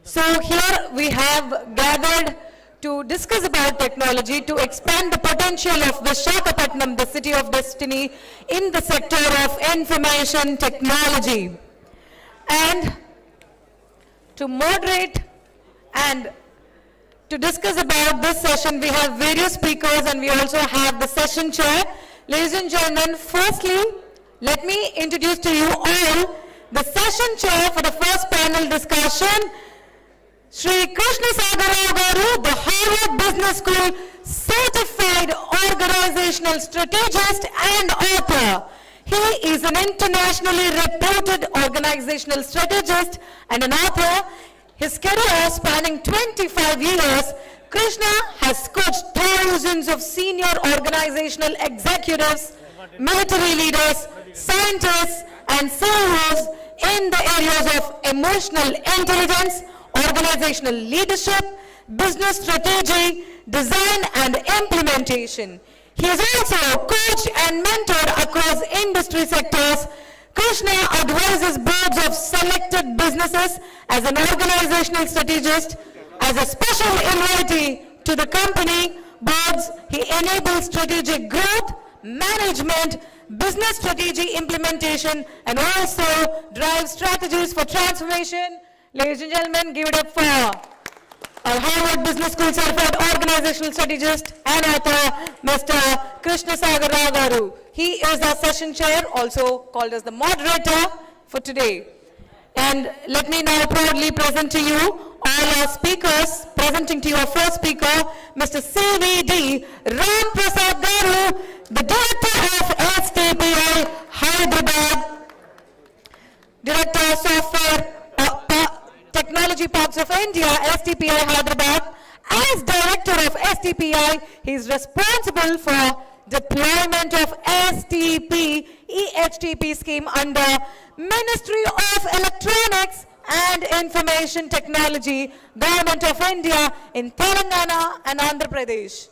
So here we have gathered to discuss about technology to expand the potential of Vishakhapatnam, the city of destiny, in the sector of information technology. And to moderate and to discuss about this session, we have various speakers and we also have the session chair. Ladies and gentlemen, firstly, let me introduce to you all the session chair for the first panel discussion, Shri Krishna Sagar Rao, the Harvard Business School certified organizational strategist and author. He is an internationally reputed organizational strategist and an author. His career spanning 25 years, Krishna has coached thousands of senior organizational executives, military leaders, scientists, and CEOs in the areas of emotional intelligence, organizational leadership, business strategy, design, and implementation. He has also coached and mentored across industry sectors. Krishna advises boards of selected businesses as an organizational strategist. As a special invitee to the company boards, he enables strategic growth, management, business strategy implementation, and also drives strategies for transformation. Ladies and gentlemen, give it up for our Harvard Business School certified organizational strategist and author, Mr. Krishna Sagar Rao. He is our session chair, also called as the moderator for today. And let me now proudly present to you all our speakers. Presenting to you our first speaker, Mr. CVD Ramprasad Garu, the Director of STPI Hyderabad, Director of Software Technology Parks of India, STPI Hyderabad. As Director of STPI, he is responsible for deployment of STP, EHTP scheme under Ministry of Electronics and Information Technology, Government of India in Telangana and Andhra Pradesh.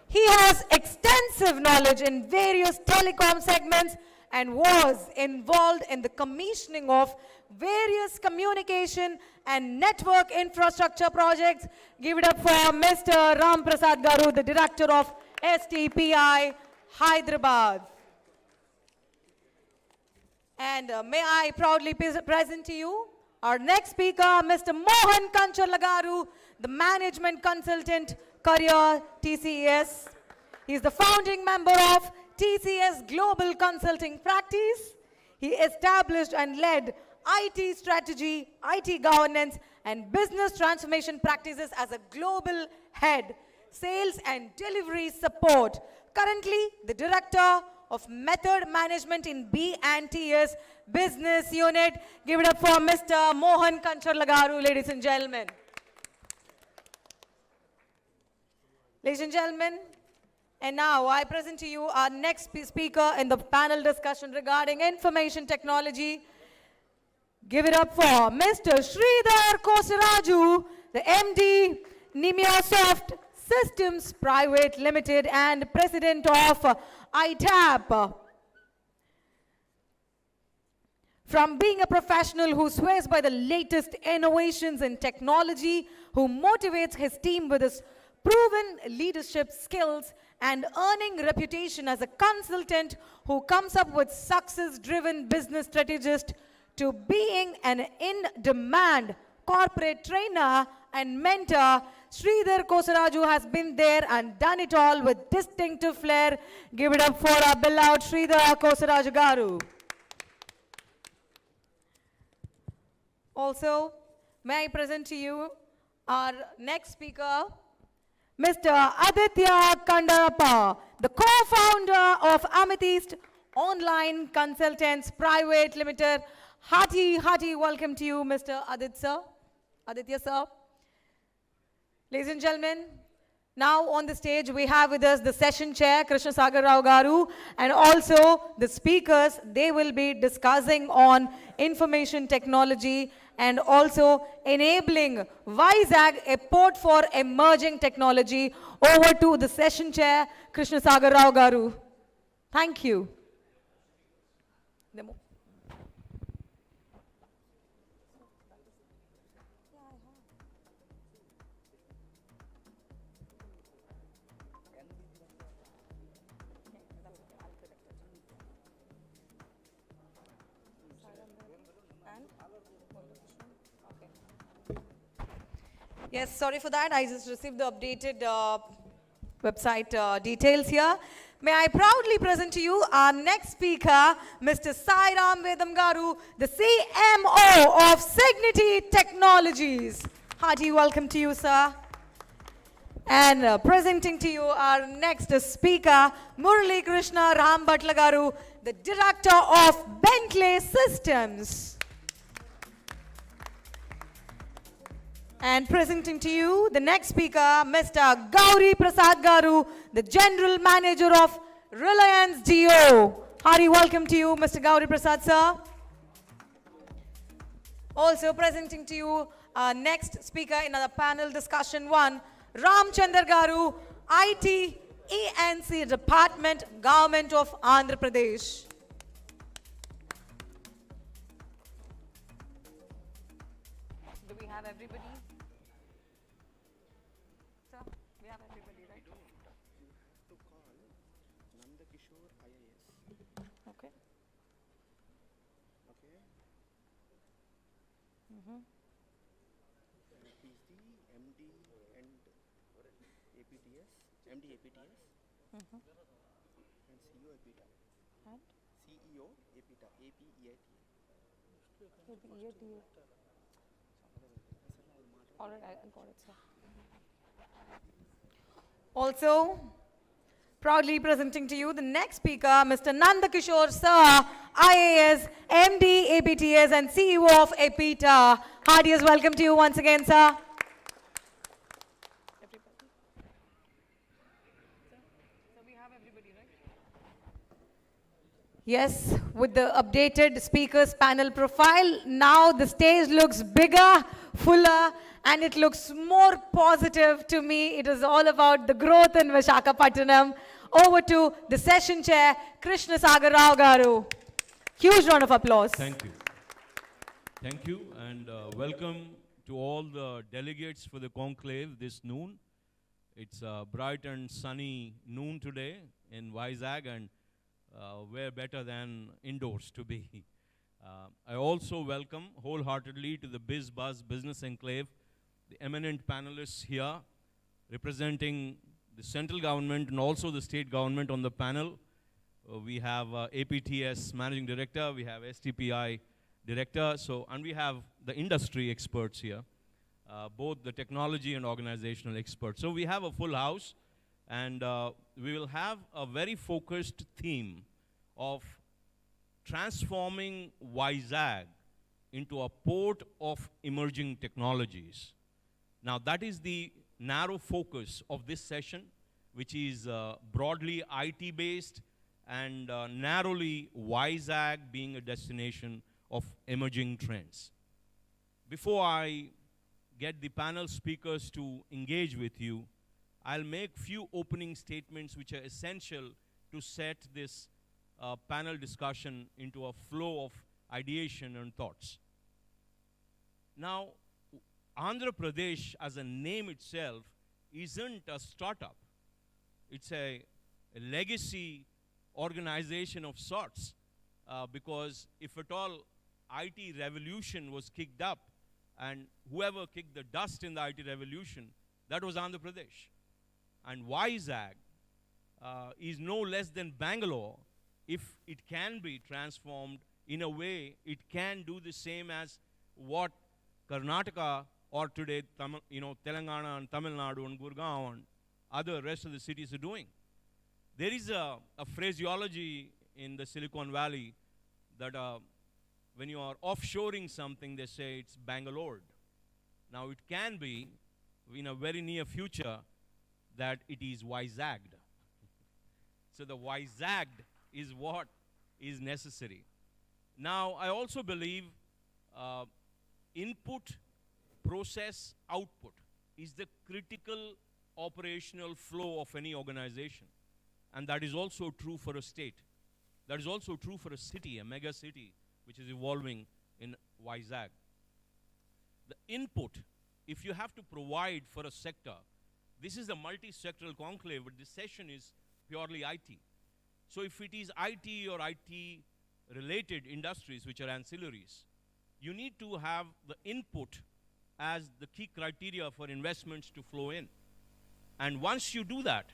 He has extensive knowledge in various telecom segments and was involved in the commissioning of various communication and network infrastructure projects. Give it up for Mr. Ramprasad Garu, the Director of STPI Hyderabad. And may I proudly present to you our next speaker, Mr. Mohan Kancharla Garu, the Management Consultant Career TCS. He is the founding member of TCS Global Consulting Practice. He established and led IT strategy, IT governance, and business transformation practices as a global head, sales and delivery support. Currently, the Director of Method Management in B&TS Business Unit. Give it up for Mr. Mohan Kancharla Garu, ladies and gentlemen. Ladies and gentlemen, and now I present to you our next speaker in the panel discussion regarding information technology. Give it up for Mr. Sreedhar Kosaraju, the MD, Nimiasoft Systems Private Limited and President of ITAP. From being a professional who swears by the latest innovations in technology, who motivates his team with his proven leadership skills and earning reputation as a consultant who comes up with success-driven business strategist, to being an in-demand corporate trainer and mentor, Sreedhar Kosaraju has been there and done it all with distinctive flair. Give it up for our beloved Sreedhar Kosaraju Garu. Also, may I present to you our next speaker, Mr. Aditya Kandarappa, the co-founder of Amethyst Online Consultants Private Limited. Hearty welcome to you, Mr. Aditya sir. Ladies and gentlemen, now on the stage we have with us the session chair, Krishna Sagar Rao Garu, and also the speakers. They will be discussing on information technology and also enabling Vizag, a port for emerging technology. Over to the session chair, Krishna Sagar Rao Garu. Thank you. Yes, sorry for that. I just received the updated website details here. May I proudly present to you our next speaker, Mr. Sai Ram Vedam Garu, the CMO of Signity Technologies. Hearty welcome to you, sir. And presenting to you our next speaker, Murali Krishna Rambhatla Garu, the Director of Bentley Systems. And presenting to you the next speaker, Mr. Gowri Prasad Garu, the General Manager of Reliance Jio. Hearty welcome to you, Mr. Gowri Prasad, sir. Also presenting to you our next speaker in our panel discussion 1, Ramchander Garu, IT ENC Department, Government of Andhra Pradesh. Do we have everybody? Sir, we have everybody, right? To call Nanda Kishore IAS. Okay. Okay. He's the MD and APTS, MD APTS, and CEO APTA. And? CEO APTA, APEITA. All right, I got it, sir. Also, proudly presenting to you the next speaker, Mr. Nanda Kishore Sir, IAS, MD, APTS, and CEO of APTA. Heartiest welcome to you once again, sir. Yes, with the updated speakers panel profile, now the stage looks bigger, fuller, and it looks more positive to me. It is all about the growth in Visakhapatnam. Over to the session chair, Krishna Sagar Rao Garu. Huge round of applause. Thank you. Thank you, and welcome to all the delegates for the conclave this noon. It's a bright and sunny noon today in Vizag, and where better than indoors to be. I also welcome wholeheartedly to the Bizzbuzz Business Enclave, the eminent panelists here representing the central government and also the state government on the panel. We have APTS Managing Director, we have STPI Director, and we have the industry experts here, both the technology and organizational experts. So we have a full house, and we will have a very focused theme of transforming Vizag into a port of emerging technologies. Now that is the narrow focus of this session, which is broadly IT based and narrowly Vizag being a destination of emerging trends. Before I get the panel speakers to engage with you, I'll make few opening statements which are essential to set this panel discussion into a flow of ideation and thoughts. Now, Andhra Pradesh as a name itself isn't a startup. It's a legacy organization of sorts, because if at all IT revolution was kicked up, and whoever kicked the dust in the IT revolution, that was Andhra Pradesh. And Vizag is no less than Bangalore if it can be transformed in a way it can do the same as what Karnataka or today Telangana and Tamil Nadu and Gurgaon and other rest of the cities are doing. There is a phraseology in the Silicon Valley that when you are offshoring something, they say it's Bangalored. Now it can be in a very near future that it is Vizagged. So the Vizagged is what is necessary. Now I also believe input, process, output is the critical operational flow of any organization. And that is also true for a state. That is also true for a city, a mega city, which is evolving in Vizag. The input, if you have to provide for a sector, this is a multi-sectoral conclave, but this session is purely IT. So if it is IT or IT-related industries, which are ancillaries, you need to have the input as the key criteria for investments to flow in. And once you do that,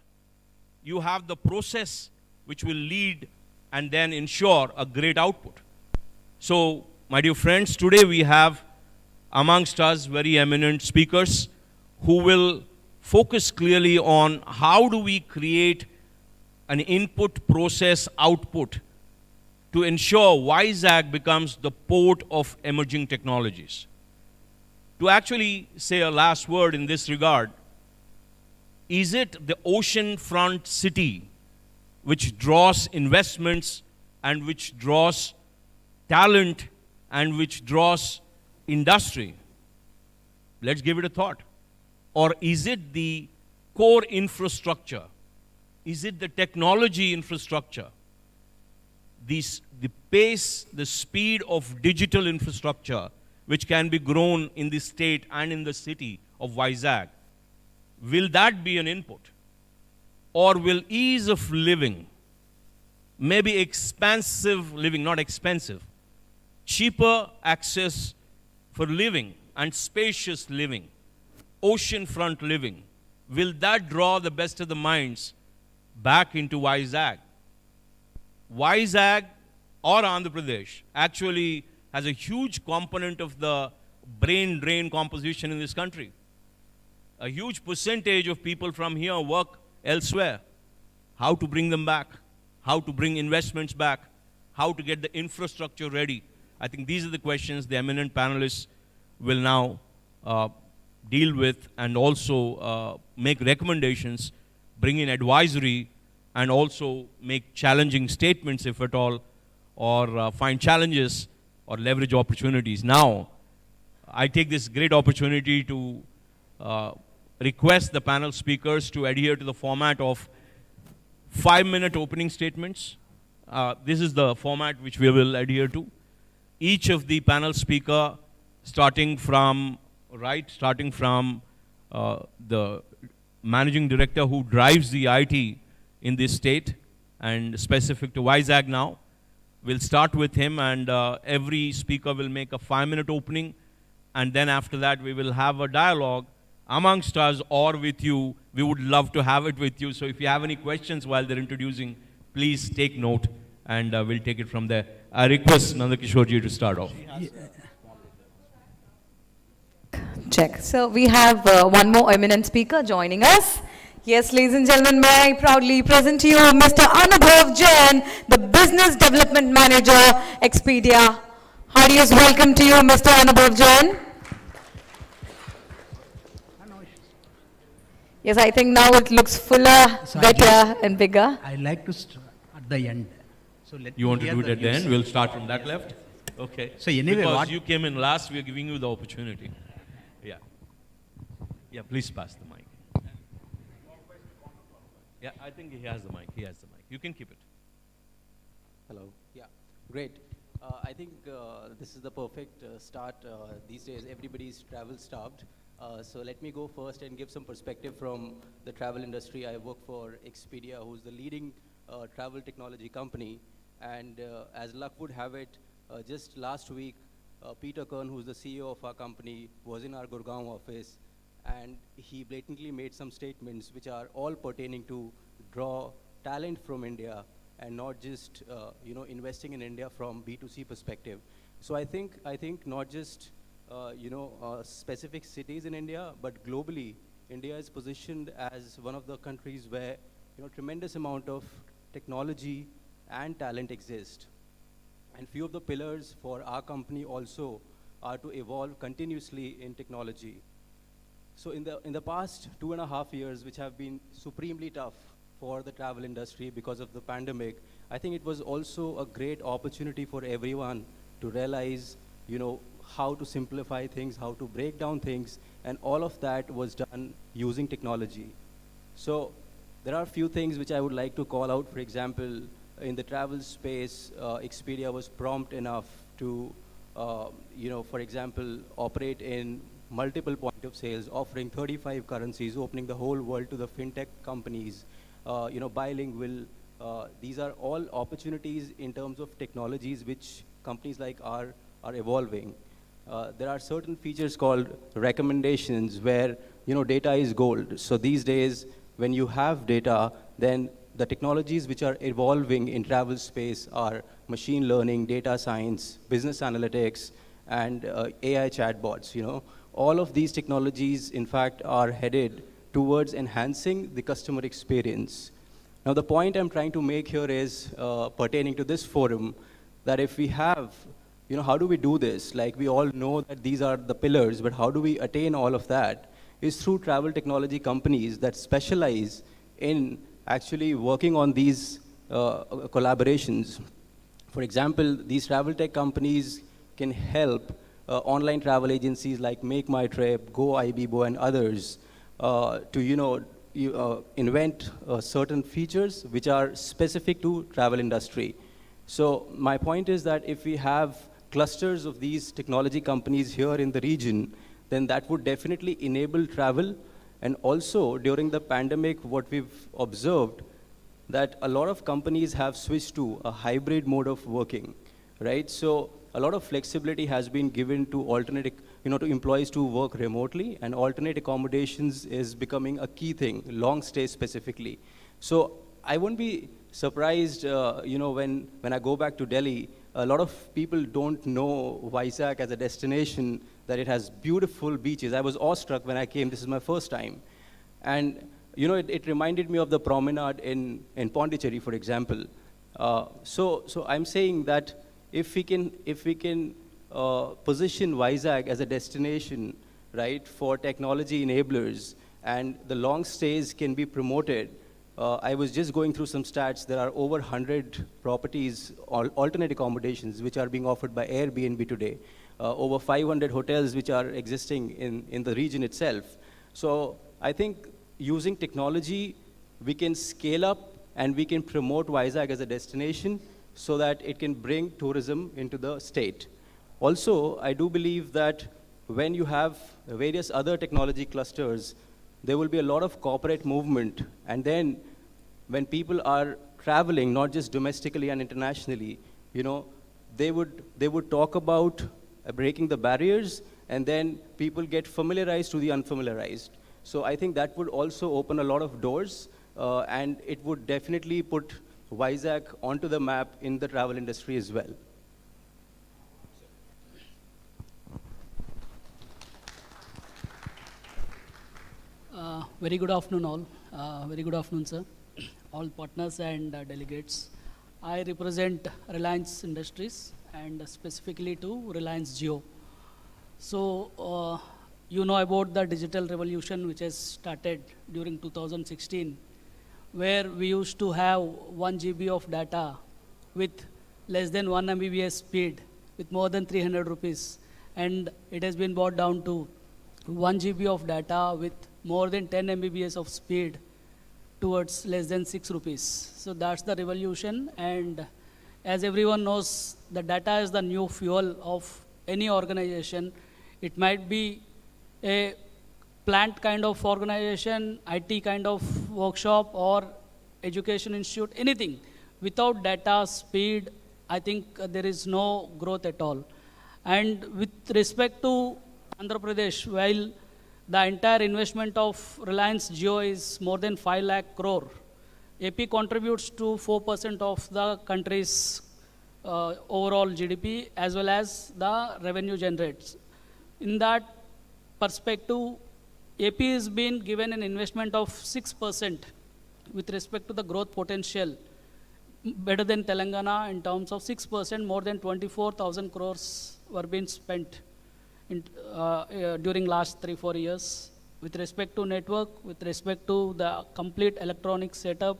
you have the process which will lead and then ensure a great output. So, my dear friends, today we have amongst us very eminent speakers who will focus clearly on how do we create an input process output to ensure WISAG becomes the port of emerging technologies. To actually say a last word in this regard, is it the oceanfront city which draws investments and which draws talent and which draws industry? Let's give it a thought. Or is it the core infrastructure? Is it the technology infrastructure? The pace, the speed of digital infrastructure which can be grown in the state and in the city of Vizag, will that be an input? Or will ease of living, maybe expansive living, not expensive, cheaper access for living and spacious living, oceanfront living, will that draw the best of the minds back into Vizag? Vizag or Andhra Pradesh actually has a huge component of the brain drain composition in this country. A huge percentage of people from here work elsewhere. How to bring them back? How to bring investments back? How to get the infrastructure ready? I think these are the questions the eminent panelists will now deal with, and also make recommendations, bring in advisory, and also make challenging statements if at all, or find challenges or leverage opportunities. Now, I take this great opportunity to request the panel speakers to adhere to the format of 5-minute opening statements. This is the format which we will adhere to. Each of the panel speaker, starting from the managing director who drives the IT in this state and specific to Vizag now, we'll start with him, and every speaker will make a 5-minute opening, and then after that we will have a dialogue amongst us or with you. We would love to have it with you. So if you have any questions while they're introducing, please take note, and we'll take it from there. I request Nanda Kishore ji to start off. Check. So we have one more eminent speaker joining us. Yes, ladies and gentlemen, may I proudly present to you Mr. Anubhav Jain, the Business Development Manager, Expedia. Heartiest welcome to you, Mr. Anubhav Jain. Yes, I think now it looks fuller, better, and bigger. I like to start at the end. So let You want to me do hear it at the news. end? We'll start from that left? Okay. So anyway, because what- you came in last, we are giving you the opportunity. Yeah. Yeah, please pass the mic. Yeah, I think he has the mic. He has the mic. You can keep it. Hello. Yeah, great. I think this is the perfect start. These days, everybody's travel starved. So let me go first and give some perspective from the travel industry. I work for Expedia, who's the leading travel technology company. And as luck would have it, just last week, Peter Kern, who's the CEO of our company, was in our Gurgaon office, and he blatantly made some statements which are all pertaining to draw talent from India and not just investing in India from B2C perspective. So I think not just specific cities in India, but globally, India is positioned as one of the countries where tremendous amount of technology and talent exist. And few of the pillars for our company also are to evolve continuously in technology. So in the past 2.5 years, which have been supremely tough for the travel industry because of the pandemic, I think it was also a great opportunity for everyone to realize, how to simplify things, how to break down things, and all of that was done using technology. So there are a few things which I would like to call out. For example, in the travel space, Expedia was prompt enough to, for example, operate in multiple point of sales, offering 35 currencies, opening the whole world to the fintech companies, bilingual. These are all opportunities in terms of technologies which companies like are evolving. there are certain features called recommendations where, data is gold. So these days, when you have data, then the technologies which are evolving in travel space are machine learning, data science, business analytics, and AI chatbots, All of these technologies, in fact, are headed towards enhancing the customer experience. Now, the point I'm trying to make here is pertaining to this forum, that if we have, how do we do this? Like, we all know that these are the pillars, but how do we attain all of that? Is through travel technology companies that specialize in actually working on these collaborations. For example, these travel tech companies can help online travel agencies like Make My Trip, Go Ibibo, and others to invent certain features which are specific to travel industry. So my point is that if we have clusters of these technology companies here in the region, then that would definitely enable travel. And also during the pandemic, what we've observed, that a lot of companies have switched to a hybrid mode of working, right? So a lot of flexibility has been given to to employees to work remotely, and alternate accommodations is becoming a key thing, long stay specifically. So I won't be surprised, when I go back to Delhi, a lot of people don't know Vizag as a destination, that it has beautiful beaches. I was awestruck when I came. This is my first time. And it reminded me of the promenade in Pondicherry, for example. So I'm saying that if we can position Vizag as a destination, right, for technology enablers, and the long stays can be promoted. I was just going through some stats. There are over 100 properties, alternate accommodations, which are being offered by Airbnb today. Over 500 hotels which are existing in the region itself. So I think using technology, we can scale up and we can promote Vizag as a destination so that it can bring tourism into the state. Also, I do believe that when you have various other technology clusters, there will be a lot of corporate movement. And then when people are traveling, not just domestically and internationally, they would talk about breaking the barriers, and then people get familiarized to the unfamiliarized. So I think that would also open a lot of doors, and it would definitely put Vizag onto the map in the travel industry as well. Very good afternoon all. Very good afternoon, sir. All partners and delegates. I represent Reliance Industries and specifically to Reliance Jio. So, you know about the digital revolution which has started during 2016, where we used to have 1 GB of data with less than 1 Mbps speed with more than 300 rupees. And it has been brought down to 1 GB of data with more than 10 Mbps of speed towards less than 6 rupees. So that's the revolution. And as everyone knows, the data is the new fuel of any organization. It might be a plant kind of organization, IT kind of workshop, or education institute, anything. Without data, speed, I think there is no growth at all. And with respect to Andhra Pradesh, while the entire investment of Reliance Jio is more than 5 lakh crore, AP contributes to 4% of the country's overall GDP, as well as the revenue generates. In that perspective, AP is being given an investment of 6% with respect to the growth potential, better than Telangana in terms of 6%, more than 24,000 crores were being spent during last 3-4 years. With respect to network, with respect to the complete electronic setup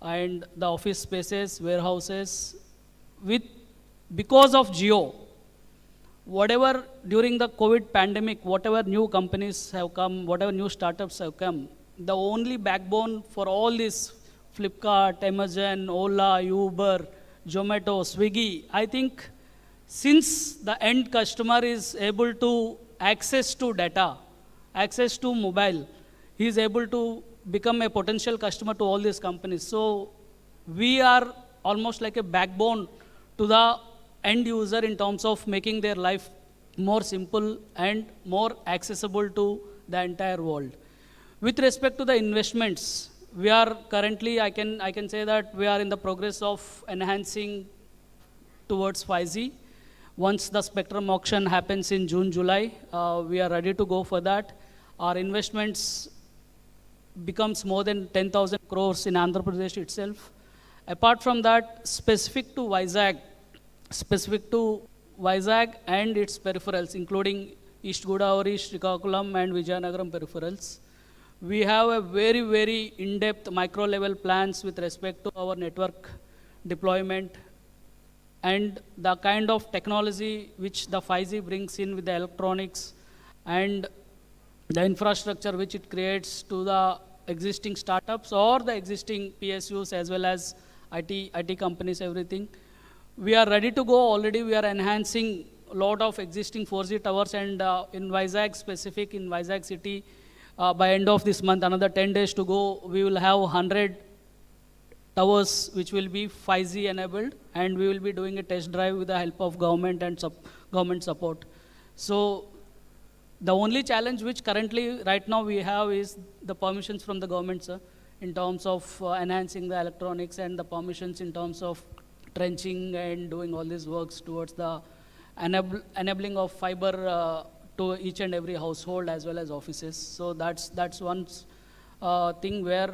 and the office spaces, warehouses, because of Jio, whatever during the COVID pandemic, whatever new companies have come, whatever new startups have come, the only backbone for all this, Flipkart, Amazon, Ola, Uber, Zomato, Swiggy, I think since the end customer is able to access to data, access to mobile, he is able to become a potential customer to all these companies. So we are almost like a backbone to the end user in terms of making their life more simple and more accessible to the entire world. With respect to the investments, we are currently, I can say that we are in the progress of enhancing towards 5G. Once the spectrum auction happens in June, July, we are ready to go for that. Our investments becomes more than 10,000 crores in Andhra Pradesh itself. Apart from that, specific to Vizag and its peripherals, including East Godavari, Srikakulam and Vijayanagaram peripherals, we have a very, very in-depth micro-level plans with respect to our network deployment and the kind of technology which the 5G brings in with the electronics and the infrastructure which it creates to the existing startups or the existing PSUs as well as IT companies, everything. We are ready to go already. We are enhancing a lot of existing 4G towers, and in Vizag specific, in Vizag city, by end of this month, another 10 days to go, we will have 100 towers which will be 5G enabled, and we will be doing a test drive with the help of government and government support. So the only challenge which currently right now we have is the permissions from the government, sir, in terms of enhancing the electronics and the permissions in terms of trenching and doing all these works towards the enabling of fiber to each and every household as well as offices. So that's one thing where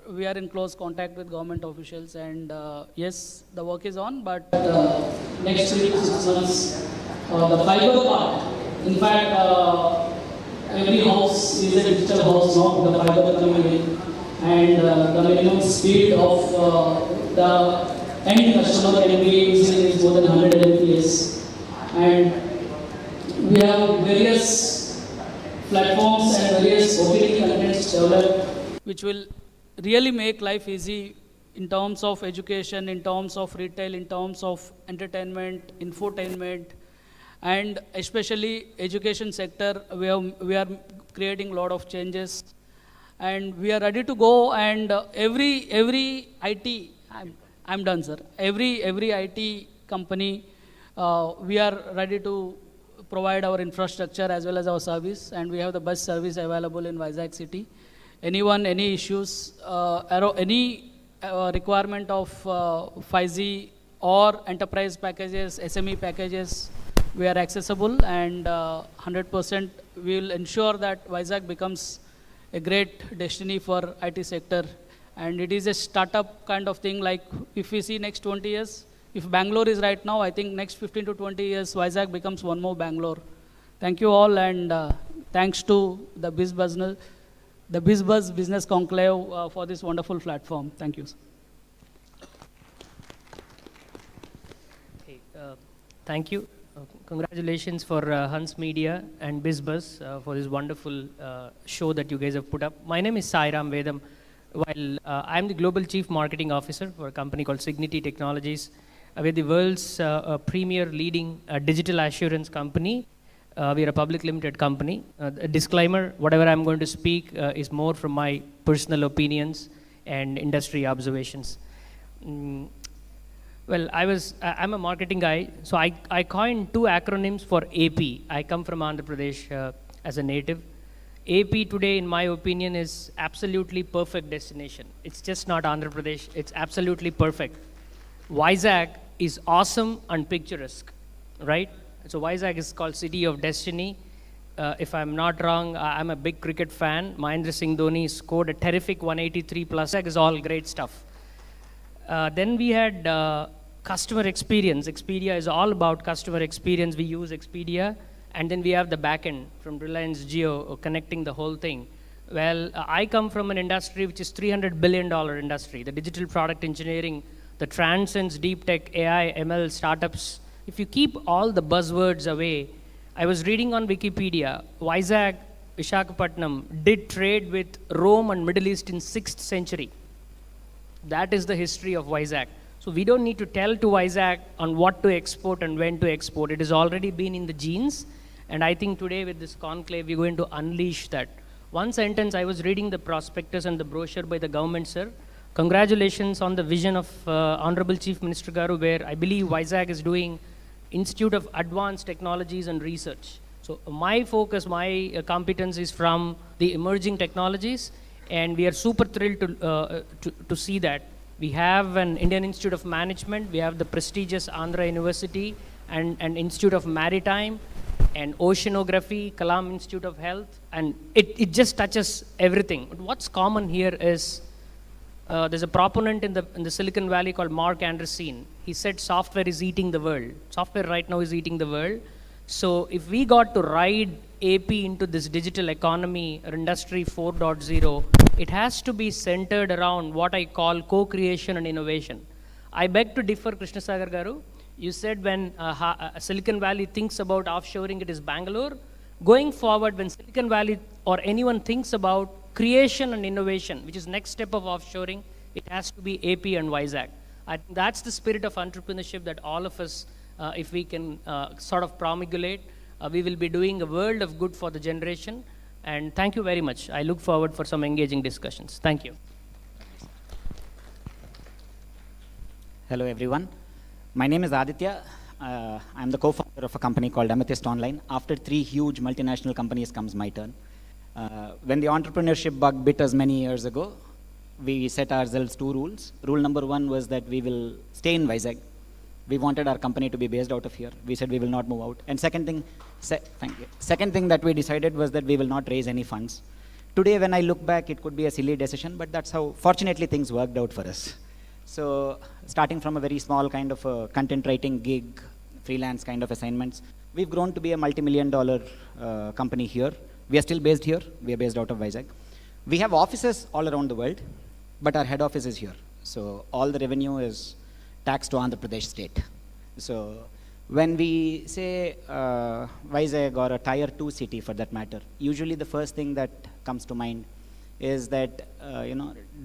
we are in close contact with government officials, and yes, the work is on, but next 3 to 6 months, the fiber part, in fact, every house is a digital house now, the fiber coming in, and the minimum speed of the end customer can be using is more than 100 Mbps. And we have various platforms and various OTT contents developed which will really make life easy in terms of education, in terms of retail, in terms of entertainment, infotainment, and especially education sector. We are creating a lot of changes, and we are ready to go. And every IT, I'm done, sir. Every IT company, we are ready to provide our infrastructure as well as our service, and we have the best service available in Vizag city. Anyone, any issues, any requirement of 5G or enterprise packages, SME packages, we are accessible, and 100% we will ensure that Vizag becomes a great destiny for IT sector. And it is a startup kind of thing, like if we see next 20 years, if Bangalore is right now, I think next 15 to 20 years, Vizag becomes one more Bangalore. Thank you all, and thanks to the Bizzbuzz Business Conclave for this wonderful platform. Thank you. Hey, thank you. Congratulations for Hans Media and Bizzbuzz for this wonderful show that you guys have put up. My name is Sairam Vedam. While I'm the Global Chief Marketing Officer for a company called Signity Technologies. We're the world's premier leading digital assurance company. We are a public limited company. A disclaimer, whatever I'm going to speak is more from my personal opinions and industry observations. Well, I'm a marketing guy, so I coined 2 acronyms for AP. I come from Andhra Pradesh as a native. AP today, in my opinion, is absolutely perfect destination. It's just not Andhra Pradesh, it's absolutely perfect. Vizag is awesome and picturesque, right? So Vizag is called City of Destiny. If I'm not wrong, I'm a big cricket fan. Mahendra Singh Dhoni scored a terrific 183 plus. Vizag is all great stuff. Then we had customer experience. Expedia is all about customer experience. We use Expedia. And then we have the backend from Reliance Jio connecting the whole thing. Well, I come from an industry which is $300 billion industry. The digital product engineering that transcends deep tech, AI, ML, startups. If you keep all the buzzwords away, I was reading on Wikipedia, Vizag, Visakhapatnam did trade with Rome and Middle East in 6th century. That is the history of Vizag. So we don't need to tell to Vizag on what to export and when to export. It has already been in the genes. And I think today with this conclave, we're going to unleash that. One sentence, I was reading the prospectus and the brochure by the government, sir. Congratulations on the vision of Honorable Chief Minister Garu, where I believe Vizag is doing Institute of Advanced Technologies and Research. So my focus, my competence is from the emerging technologies, and we are super thrilled to see that. We have an Indian Institute of Management, we have the prestigious Andhra University, and Institute of Maritime, and Oceanography, Kalam Institute of Health, and it just touches everything. But what's common here is there's a proponent in the Silicon Valley called Mark Anderson. He said software is eating the world. Software right now is eating the world. So if we got to ride AP into this digital economy or industry 4.0, it has to be centered around what I call co-creation and innovation. I beg to differ, Krishna Sagar Garu. You said when Silicon Valley thinks about offshoring, it is Bangalore. Going forward, when Silicon Valley or anyone thinks about creation and innovation, which is next step of offshoring, it has to be AP and Vizag. I think that's the spirit of entrepreneurship that all of us, if we can sort of promulgate, we will be doing a world of good for the generation. And thank you very much. I look forward for some engaging discussions. Thank you. Hello, everyone. My name is Aditya. I'm the co-founder of a company called Amethyst Online. After 3 huge multinational companies comes my turn. When the entrepreneurship bug bit us many years ago, we set ourselves 2 rules. Rule number 1 was that we will stay in Vizag. We wanted our company to be based out of here. We said we will not move out. And second thing that we decided was that we will not raise any funds. Today, when I look back, it could be a silly decision, but that's how, fortunately, things worked out for us. So, starting from a very small kind of a content writing gig, freelance kind of assignments, we've grown to be a multi-million-dollar company here. We are still based here. We are based out of Vizag. We have offices all around the world, but our head office is here. So, all the revenue is taxed to Andhra Pradesh state. So, when we say Vizag or a tier 2 city for that matter, usually the first thing that comes to mind is that,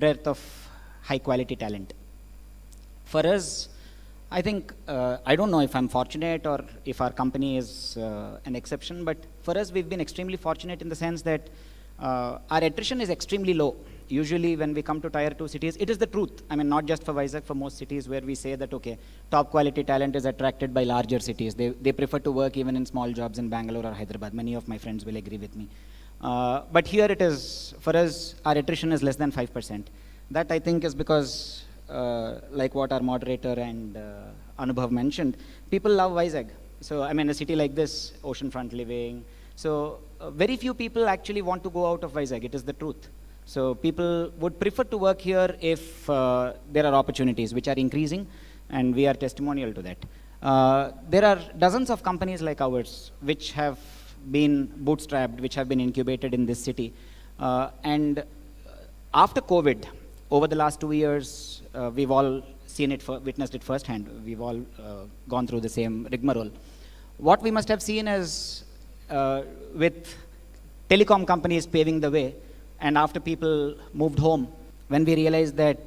dearth of high quality talent. For us, I think, I don't know if I'm fortunate or if our company is an exception, but for us, we've been extremely fortunate in the sense that our attrition is extremely low. Usually when we come to tier 2 cities, it is the truth. I mean, not just for Vizag, for most cities where we say that, okay, top quality talent is attracted by larger cities. They prefer to work even in small jobs in Bangalore or Hyderabad. Many of my friends will agree with me. But here it is, for us, our attrition is less than 5%. That I think is because, like what our moderator and Anubhav mentioned, people love Vizag. So, I mean, a city like this, oceanfront living. So, very few people actually want to go out of Vizag. It is the truth. So people would prefer to work here if there are opportunities, which are increasing, and we are testimonial to that. There are dozens of companies like ours, which have been bootstrapped, which have been incubated in this city. And after COVID, over the last 2 years, we've all seen it, witnessed it firsthand. We've all gone through the same rigmarole. What we must have seen is, with telecom companies paving the way, and after people moved home, when we realized that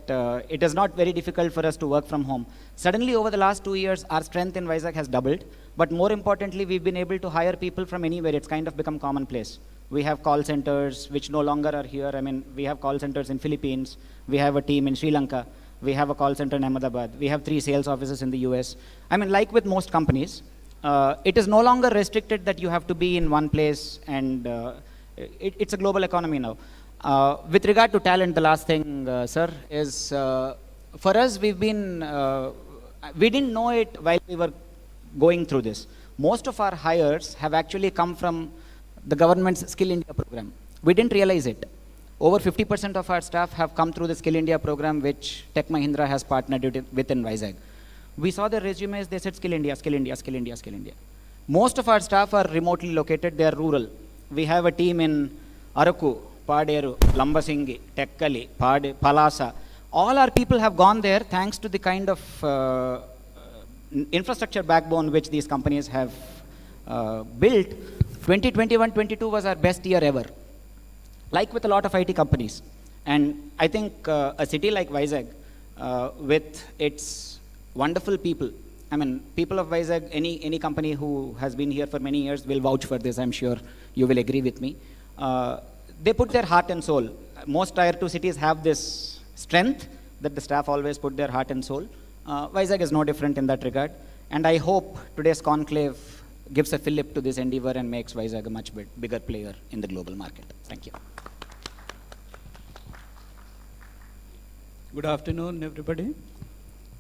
it is not very difficult for us to work from home, suddenly over the last 2 years, our strength in Vizag has doubled. But more importantly, we've been able to hire people from anywhere. It's kind of become commonplace. We have call centers which no longer are here. I mean, we have call centers in Philippines. We have a team in Sri Lanka. We have a call center in Ahmedabad. We have 3 sales offices in the US. I mean, like with most companies, it is no longer restricted that you have to be in one place, and it's a global economy now. With regard to talent, the last thing, sir, is for us, we didn't know it while we were going through this. Most of our hires have actually come from the government's Skill India program. We didn't realize it. Over 50% of our staff have come through the Skill India program, which Tech Mahindra has partnered with in Vizag. We saw their resumes, they said Skill India, Skill India, Skill India, Skill India. Most of our staff are remotely located, they are rural. We have a team in Araku, Paderu, Lambasingi, Tekkali, Palasa. All our people have gone there thanks to the kind of infrastructure backbone which these companies have built. 2021-22 was our best year ever, like with a lot of IT companies. And I think a city like Vizag, with its wonderful people, I mean, people of Vizag, any company who has been here for many years will vouch for this. I'm sure you will agree with me. They put their heart and soul. Most tier 2 cities have this strength that the staff always put their heart and soul. Vizag is no different in that regard. And I hope today's conclave gives a fillip to this endeavor and makes Vizag a much bigger player in the global market. Thank you. Good afternoon, everybody.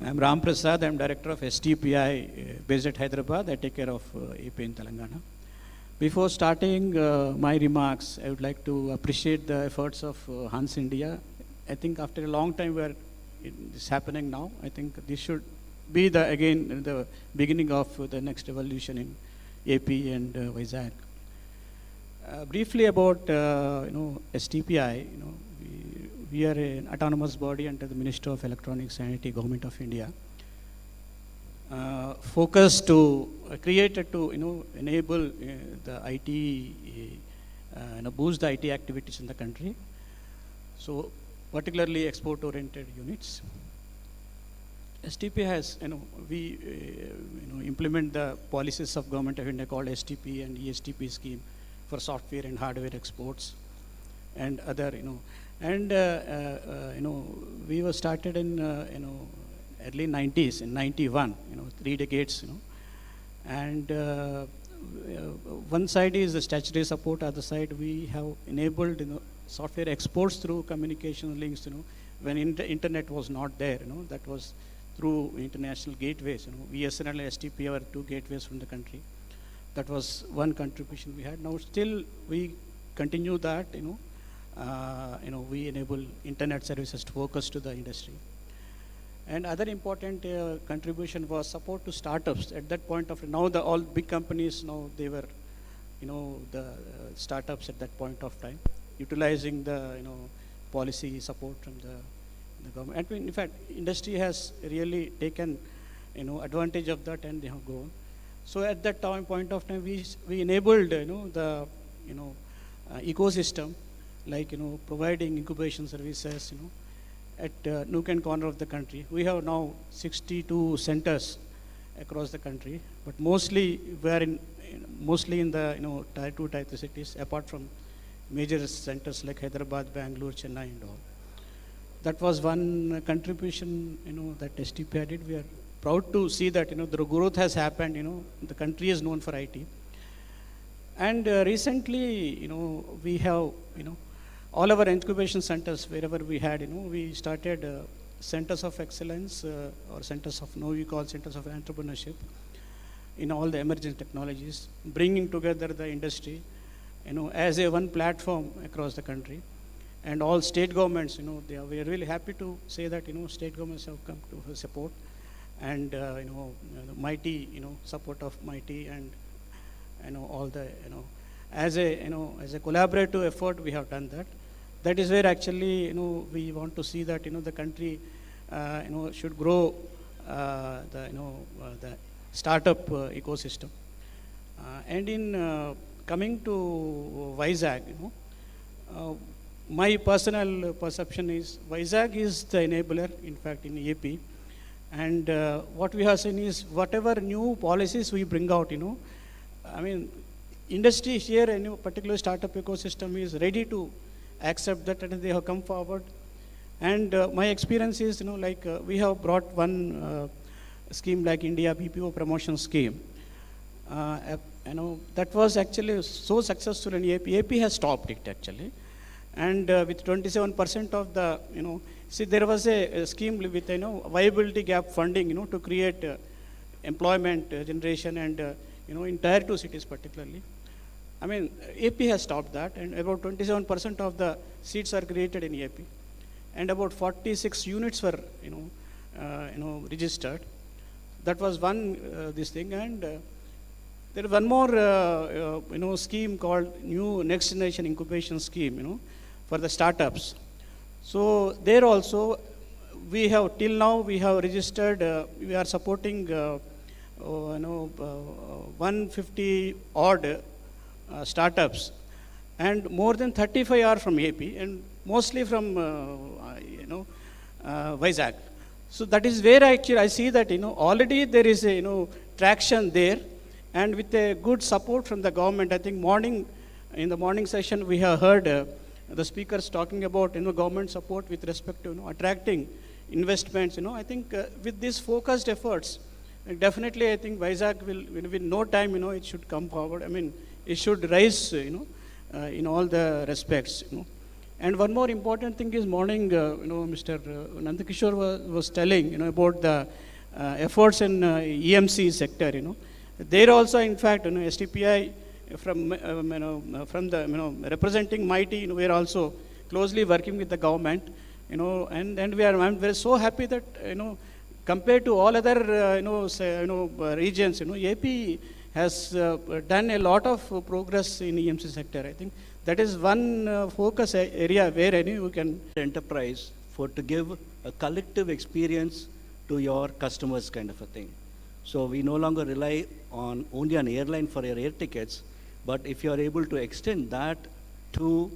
I'm Ram Prasad. I'm director of STPI based at Hyderabad. I take care of AP in Telangana. Before starting my remarks, I would like to appreciate the efforts of Hans India. I think after a long time it's happening now. I think this should be the beginning of the next evolution in AP and Vizag. Briefly about STPI. We are an autonomous body under the Ministry of Electronics and IT, Government of India. Focused to created to enable the IT, boost the IT activities in the country. So particularly export-oriented units. STP has we implement the policies of Government of India called STP and ESTP scheme for software and hardware exports and other we were started in early 90s, in 91, 3 decades, and one side is the statutory support, other side we have enabled software exports through communication links, when internet was not there, that was through international gateways, VSNL and STP are 2 gateways from the country. That was one contribution we had. Now still we continue that, we enable internet services to focus to the industry. And other important contribution was support to startups. At that point of now, all big companies now they were, the startups at that point of time, utilizing the policy support from the government. And in fact, industry has really taken advantage of that, and they have grown. So at that point of time, we enabled the ecosystem, like providing incubation services at nook and corner of the country. We have now 62 centers across the country, but mostly we are mostly in the tier 2, tier 3 cities, apart from major centers like Hyderabad, Bangalore, Chennai, and all. That was one contribution that STPI did. We are proud to see that the growth has happened. The country is known for IT, and recently we have all our incubation centers, wherever we had, we started centers of excellence or centers of, we call centers of entrepreneurship in all the emerging technologies, bringing together the industry, as a one platform across the country. And all state governments, we are really happy to say that, state governments have come to support, and, the mighty, support of mighty, and, all the, as a collaborative effort, we have done that. That is where actually, we want to see that, the country, should grow the startup ecosystem. And in coming to Vizag, my personal perception is Vizag is the enabler, in fact, in AP. And what we have seen is whatever new policies we bring out, industry here, any particular startup ecosystem is ready to accept that, and they have come forward. And my experience is, we have brought one scheme like India BPO promotion scheme. That was actually so successful in AP. AP has stopped it actually. And with 27% of the, see there was a scheme with, viability gap funding, to create employment generation and, in tier 2 cities particularly. AP has stopped that, and about 27% of the seats are created in AP, and about 46 units were, registered. That was one this thing, and there is one more, scheme called New Next Generation Incubation Scheme, for the startups. So there also, we have till now we have registered. We are supporting, 150 odd. Startups, and more than 35 are from AP, and mostly from Vizag. So that is where actually I see that already there is a traction there, and with a good support from the government. I think in the morning session we have heard the speakers talking about government support with respect to attracting investments. I think with these focused efforts, And definitely, I think Vizag will, within no time, it should come forward. I mean, it should rise, in all the respects. And one more important thing is morning, Mr. Nanda Kishore was telling, about the efforts in EMC sector. There also, in fact, STPI from the representing MIT, we are also closely working with the government, and I'm very so happy that compared to all other regions, AP has done a lot of progress in EMC sector. I think that is one focus area where we can enterprise for to give a collective experience to your customers, kind of a thing. So we no longer rely on only an airline for your air tickets, but if you are able to extend that to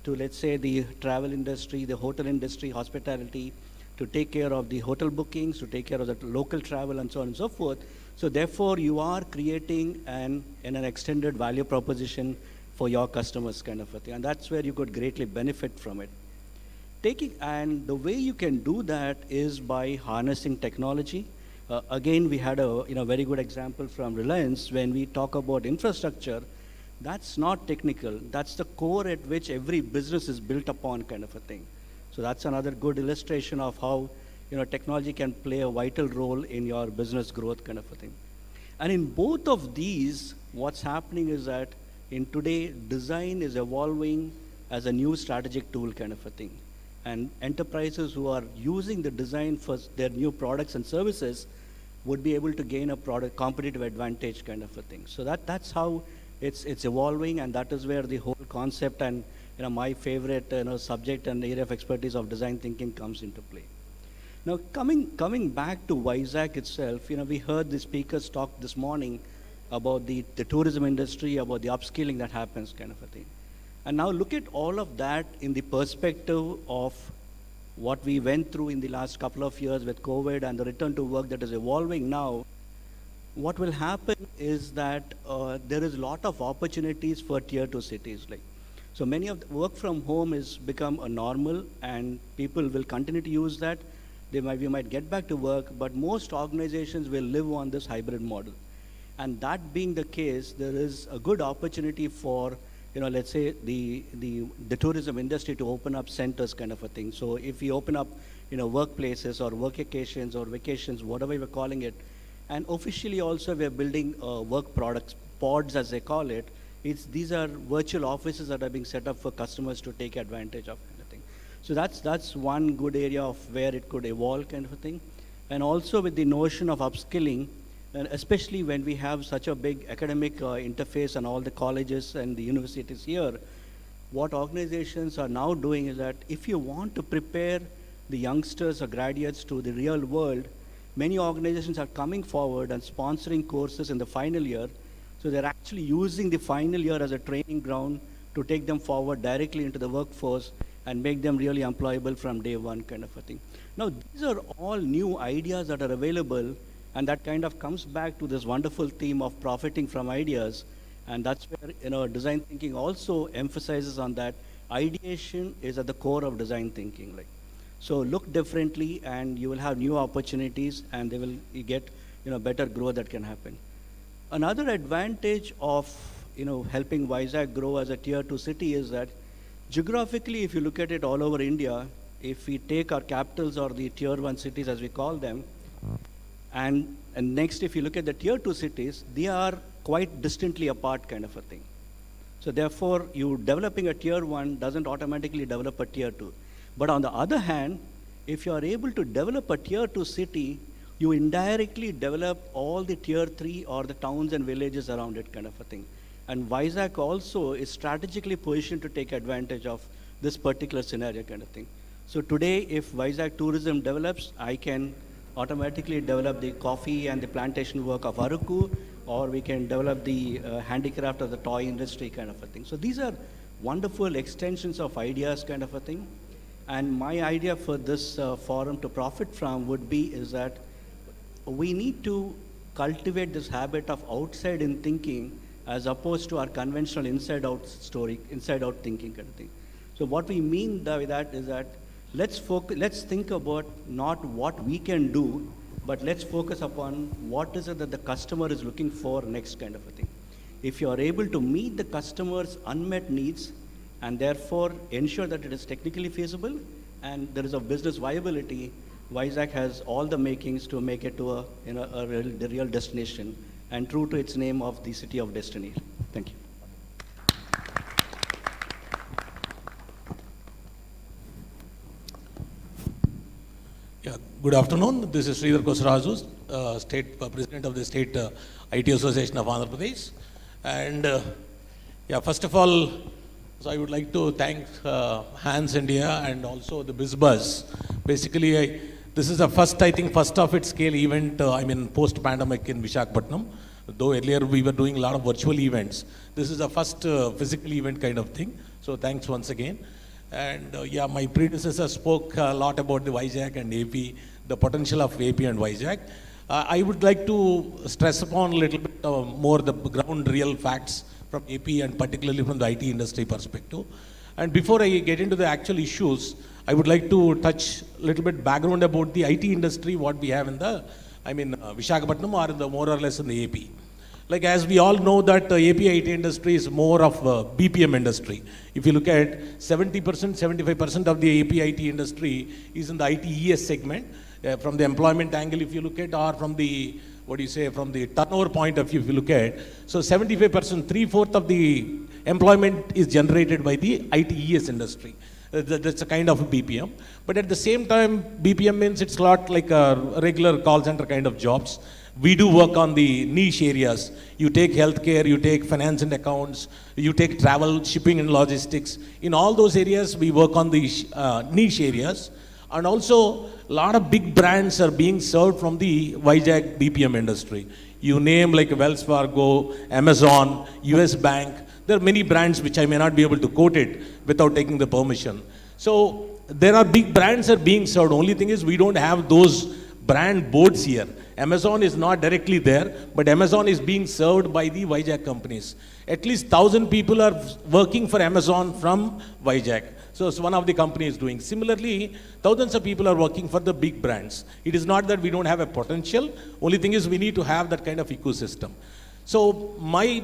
let's say the travel industry, the hotel industry, hospitality, to take care of the hotel bookings, to take care of the local travel and so on and so forth. So therefore you are creating an extended value proposition for your customers, kind of a thing. And that's where you could greatly benefit from it. And the way you can do that is by harnessing technology. Again, we had a very good example from Reliance. When we talk about infrastructure, that's not technical. That's the core at which every business is built upon, kind of a thing. So that's another good illustration of how technology can play a vital role in your business growth, kind of a thing. And in both of these, what's happening is that in today, design is evolving as a new strategic tool, kind of a thing. And enterprises who are using the design for their new products and services would be able to gain a product competitive advantage, kind of a thing. So that's how it's evolving, and that is where the whole concept and my favorite subject and area of expertise of design thinking comes into play. Now coming back to Vizag itself, we heard the speakers talk this morning about the tourism industry, about the upskilling that happens, kind of a thing. And now look at all of that in the perspective of what we went through in the last couple of years with COVID and the return to work that is evolving now. What will happen is that there is a lot of opportunities for tier 2 cities. So many of the work from home has become a normal, and people will continue to use that. We might get back to work, but most organizations will live on this hybrid model. And that being the case, there is a good opportunity for let's say the tourism industry to open up centers, kind of a thing. So if we open up workplaces or workations or vacations, whatever we're calling it, and officially also we're building work products, pods as they call it. These are virtual offices that are being set up for customers to take advantage of, kind of thing. So that's one good area of where it could evolve, kind of a thing. And also with the notion of upskilling, and especially when we have such a big academic interface and all the colleges and the universities here, what organizations are now doing is that if you want to prepare the youngsters or graduates to the real world, many organizations are coming forward and sponsoring courses in the final year. So they're actually using the final year as a training ground to take them forward directly into the workforce and make them really employable from day one, kind of a thing. Now, these are all new ideas that are available, and that kind of comes back to this wonderful theme of profiting from ideas. And that's where design thinking also emphasizes on that. Ideation is at the core of design thinking. So look differently, and you will have new opportunities, and you get better growth that can happen. Another advantage of helping Vizag grow as a tier 2 city is that geographically, if you look at it all over India, if we take our capitals or the tier 1 cities as we call them, and next if you look at the tier 2 cities, they are quite distantly apart, kind of a thing. So therefore, you developing a tier 1 doesn't automatically develop a tier 2. But on the other hand, if you are able to develop a tier 2 city, you indirectly develop all the tier 3 or the towns and villages around it, kind of a thing. And Vizag also is strategically positioned to take advantage of this particular scenario, kind of thing. So today, if Vizag tourism develops, I can automatically develop the coffee and the plantation work of Aruku, or we can develop the handicraft of the toy industry, kind of a thing. So these are wonderful extensions of ideas, kind of a thing. And my idea for this forum to profit from would be is that we need to cultivate this habit of outside-in thinking as opposed to our conventional inside-out thinking, kind of thing. So what we mean by that is that let's think about not what we can do, but let's focus upon what is it that the customer is looking for next kind of a thing. If you are able to meet the customer's unmet needs and therefore ensure that it is technically feasible and there is a business viability, Vizag has all the makings to make it to the real destination and true to its name of the city of destiny. Thank you. Yeah, good afternoon. This is Sreedhar Kosaraju, State President of the State IT Association of Andhra Pradesh. And yeah, first of all, so I would like to thank Hans India and also the Bizzbuzz. Basically, this is the first, I think, first of its scale event, post-pandemic in Visakhapatnam. Though earlier we were doing a lot of virtual events, this is the first physical event kind of thing. So thanks once again. And yeah, my predecessor spoke a lot about the Vizag and AP, the potential of AP and Vizag. I would like to stress upon a little bit more the ground real facts from AP and particularly from the IT industry perspective. And before I get into the actual issues, I would like to touch a little bit background about the IT industry, what we have in the, Visakhapatnam or in the more or less in the AP. Like as we all know that AP IT industry is more of a BPM industry. If you look at 70%, 75% of the AP IT industry is in the ITES segment. From the employment angle, if you look at, or from the, from the turnover point of view, if you look at, so 75%, 3/4 of the employment is generated by the ITES industry. That's a kind of a BPM. But at the same time, BPM means it's not like a regular call center kind of jobs. We do work on the niche areas. You take healthcare, you take finance and accounts, you take travel, shipping and logistics. In all those areas, we work on the niche areas. And also, a lot of big brands are being served from the Vizag BPM industry. You name like Wells Fargo, Amazon, US Bank. There are many brands which I may not be able to quote it without taking the permission. So there are big brands are being served. Only thing is we don't have those brand boards here. Amazon is not directly there, but Amazon is being served by the Vizag companies. At least 1,000 people are working for Amazon from Vizag. So it's one of the companies doing. Similarly, thousands of people are working for the big brands. It is not that we don't have a potential. Only thing is we need to have that kind of ecosystem. So my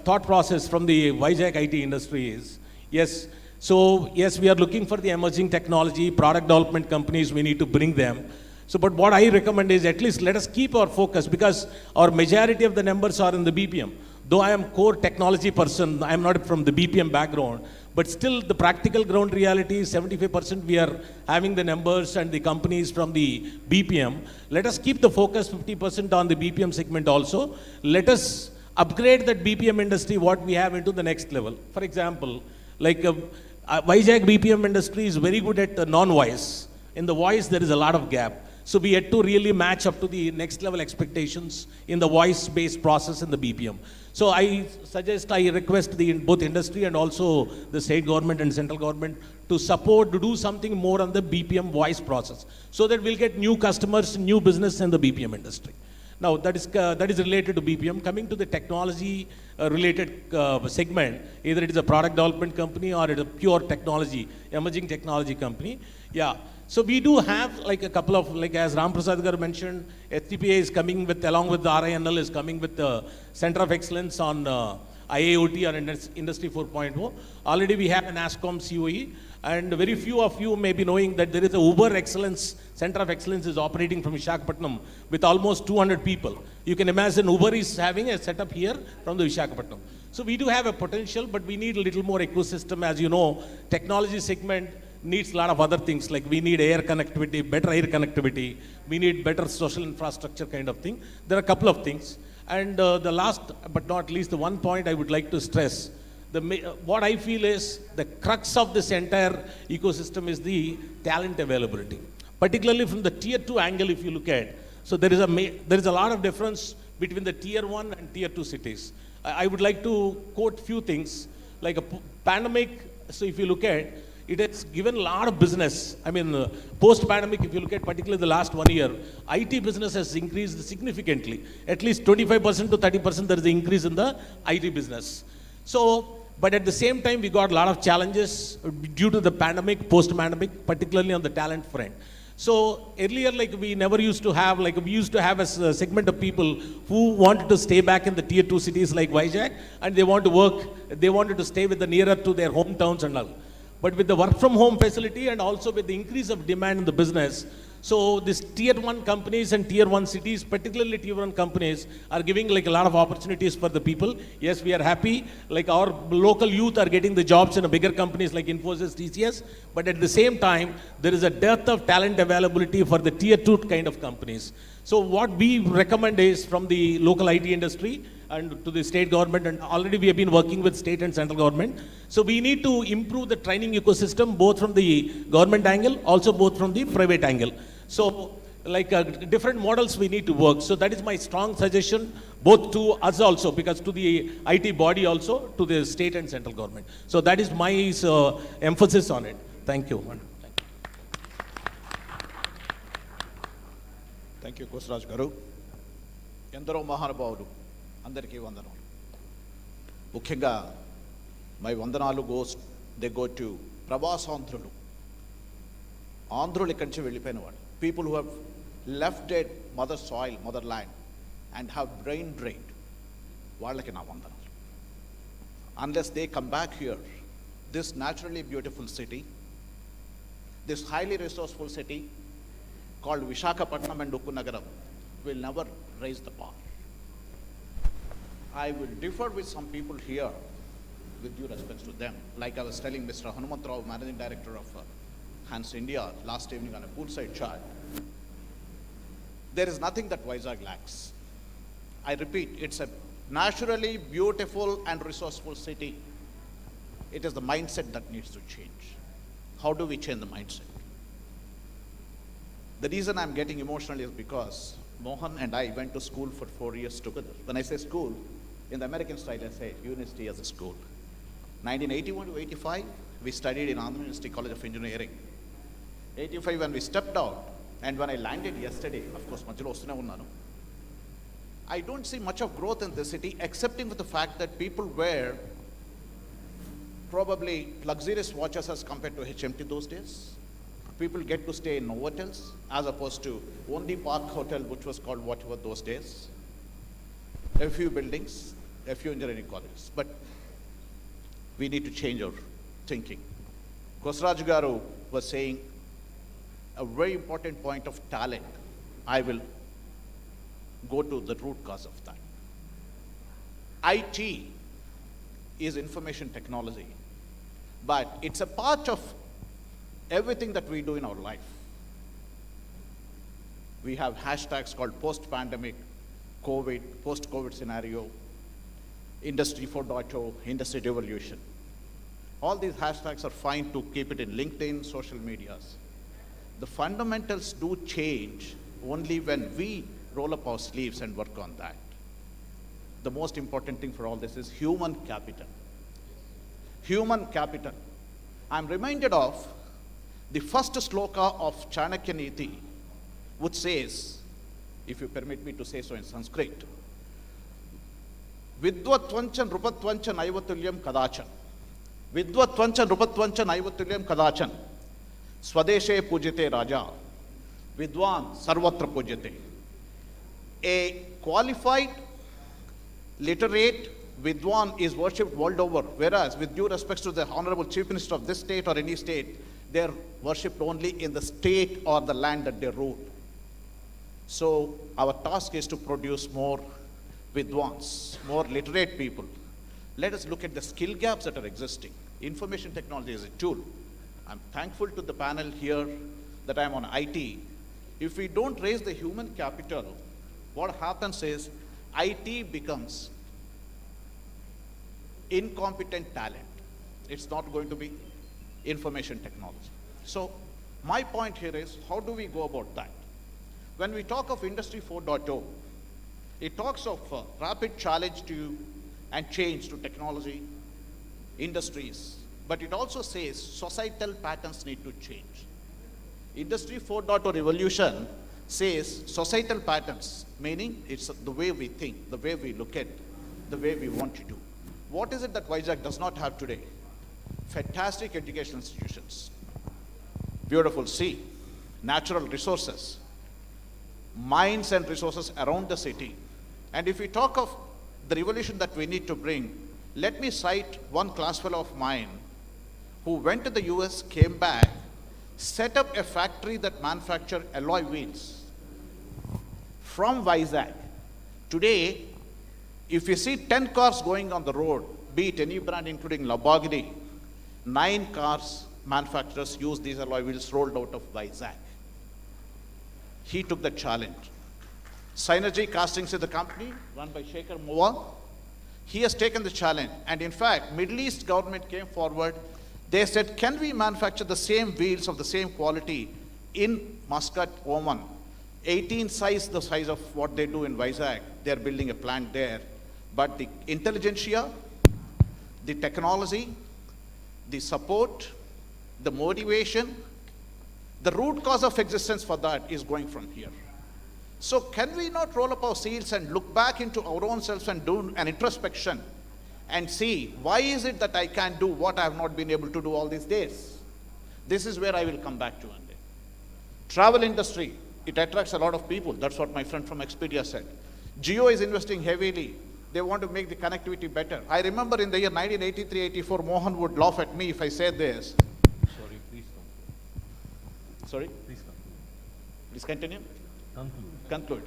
thought process from the Vizag IT industry is, yes, we are looking for the emerging technology, product development companies, we need to bring them. So, but what I recommend is at least let us keep our focus because our majority of the numbers are in the BPM. Though I am core technology person, I am not from the BPM background, but still the practical ground reality is 75% we are having the numbers and the companies from the BPM. Let us keep the focus 50% on the BPM segment also. Let us upgrade that BPM industry, what we have into the next level. For example, Vizag BPM industry is very good at non-voice. In the voice, there is a lot of gap. So we had to really match up to the next level expectations in the voice-based process in the BPM. So I request both industry and also the state government and central government to support, to do something more on the BPM voice process so that we'll get new customers, new business in the BPM industry. Now that is related to BPM. Coming to the technology related segment, either it is a product development company or it is a pure technology, emerging technology company. Yeah. So we do have like a couple of, like as Ramprasad Gar mentioned, HTPA is coming with, along with the RINL is coming with the Center of Excellence on IIoT or Industry 4.0. Already we have an ASCOM COE and very few of you may be knowing that there is a Uber Excellence, Center of Excellence is operating from Visakhapatnam with almost 200 people. You can imagine Uber is having a setup here from the Visakhapatnam. So we do have a potential, but we need a little more ecosystem. As you know, technology segment needs a lot of other things, like we need air connectivity, better air connectivity, we need better social infrastructure kind of thing. There are a couple of things. And the last but not least, the one point I would like to stress, what I feel is the crux of this entire ecosystem is the talent availability. Particularly from the tier 2 angle if you look at, so there is a lot of difference between the tier 1 and tier 2 cities. I would like to quote few things, like a pandemic, so if you look at, it has given a lot of business. I mean, post-pandemic, if you look at particularly the last 1 year, IT business has increased significantly. At least 25% to 30% there is an increase in the IT business. So, but at the same time, we got a lot of challenges due to the pandemic, post-pandemic, particularly on the talent front. So earlier, like we never used to have, like we used to have a segment of people who wanted to stay back in the tier 2 cities like Vizag, and they want to work, they wanted to stay with the nearer to their hometowns and all. But with the work from home facility and also with the increase of demand in the business, so these tier 1 companies and tier 1 cities, particularly tier 1 companies, are giving like a lot of opportunities for the people. Yes, we are happy, like our local youth are getting the jobs in a bigger companies like Infosys, TCS, but at the same time, there is a dearth of talent availability for the tier 2 kind of companies. So what we recommend is from the local IT industry and to the state government, and already we have been working with state and central government. So we need to improve the training ecosystem, both from the government angle, also both from the private angle. So like different models we need to work. So that is my strong suggestion, both to us also, because to the IT body also, to the state and central government. So that is my emphasis on it. Thank you. Thank you Kosaraju గారు. ఎందరో మహానుభావులు అందరికీ వందనాలు. ముఖ్యంగా my వందనాలు they go to ప్రవాసాంధ్రులు, ఆంధ్రులు ఇక్కడి నుంచి వెళ్ళిపోయిన వాళ్ళు, people who have left dead mother soil, mother land and have brain drained, వాళ్ళకి నా వందనాలు. Unless they come back here, this naturally beautiful city, this highly resourceful city called Visakhapatnam and Ukkunagaram will never raise the bar. I will differ with some people here, with due respect to them. Like I was telling Mr. Hanumantrao, Managing Director of Hans India, last evening on a poolside chat, there is nothing that Vizag lacks. I repeat, it's a naturally beautiful and resourceful city. It is the mindset that needs to change. How do we change the mindset? The reason I'm getting emotional is because Mohan and I went to school for 4 years together. When I say school, in the American style, I say university as a school. 1981 to 85, we studied in Andhra University College of Engineering. 85 when we stepped out, and when I landed yesterday, of course, I don't see much of growth in this city, excepting for the fact that people wear probably luxurious watches as compared to HMT those days. People get to stay in hotels as opposed to only Park Hotel, which was called whatever those days. A few buildings, a few engineering colleges. But we need to change our thinking. Kosaraju garu was saying a very important point of talent. I will go to the root cause of that. IT is information technology, but it's a part of everything that we do in our life. We have hashtags called post-pandemic, COVID, post-COVID scenario, Industry 4.0, Industry Revolution. All these hashtags are fine to keep it in LinkedIn, social medias. The fundamentals do change only when we roll up our sleeves and work on that. The most important thing for all this is human capital. Human capital. I'm reminded of the first sloka of Chanakya Niti, which says, if you permit me to say so in Sanskrit, Vidvatvancha Nrupatvancha Naivatulyam Kadachan. Vidvatvancha Nrupatvancha Naivatulyam Kadachan. Swadeshe Pujite Raja. Vidwan Sarvatra Pujite. A qualified, literate Vidwan is worshipped world over, whereas with due respect to the Honorable Chief Minister of this state or any state, they're worshipped only in the state or the land that they rule. So our task is to produce more Vidwans, more literate people. Let us look at the skill gaps that are existing. Information technology is a tool. I'm thankful to the panel here that I'm on IT. If we don't raise the human capital, what happens is IT becomes incompetent talent. It's not going to be information technology. So my point here is, how do we go about that? When we talk of Industry 4.0, it talks of rapid challenge to and change to technology, industries, but it also says societal patterns need to change. Industry 4.0 revolution says societal patterns, meaning it's the way we think, the way we look at, the way we want to do. What is it that Vizag does not have today? Fantastic educational institutions, beautiful sea, natural resources, mines and resources around the city. And if we talk of the revolution that we need to bring, let me cite one class fellow of mine who went to the US, came back, set up a factory that manufactured alloy wheels from Vizag. Today, if you see 10 cars going on the road, be it any brand including Lamborghini, 9 cars manufacturers use these alloy wheels rolled out of Vizag. He took the challenge. Synergy Castings is the company run by Shekhar Mua. He has taken the challenge. And in fact, Middle East government came forward. They said, can we manufacture the same wheels of the same quality in Muscat, Oman? 18 size, the size of what they do in Vizag. They're building a plant there. But the intelligentsia, the technology, the support, the motivation, the root cause of existence for that is going from here. So can we not roll up our sleeves and look back into our own selves and do an introspection and see why is it that I can't do what I have not been able to do all these days? This is where I will come back to one day. Travel industry, it attracts a lot of people. That's what my friend from Expedia said. Jio is investing heavily. They want to make the connectivity better. I remember in the year 1983-84, Mohan would laugh at me if I said this. Sorry, please conclude. Sorry? Please conclude. Please continue. Conclude.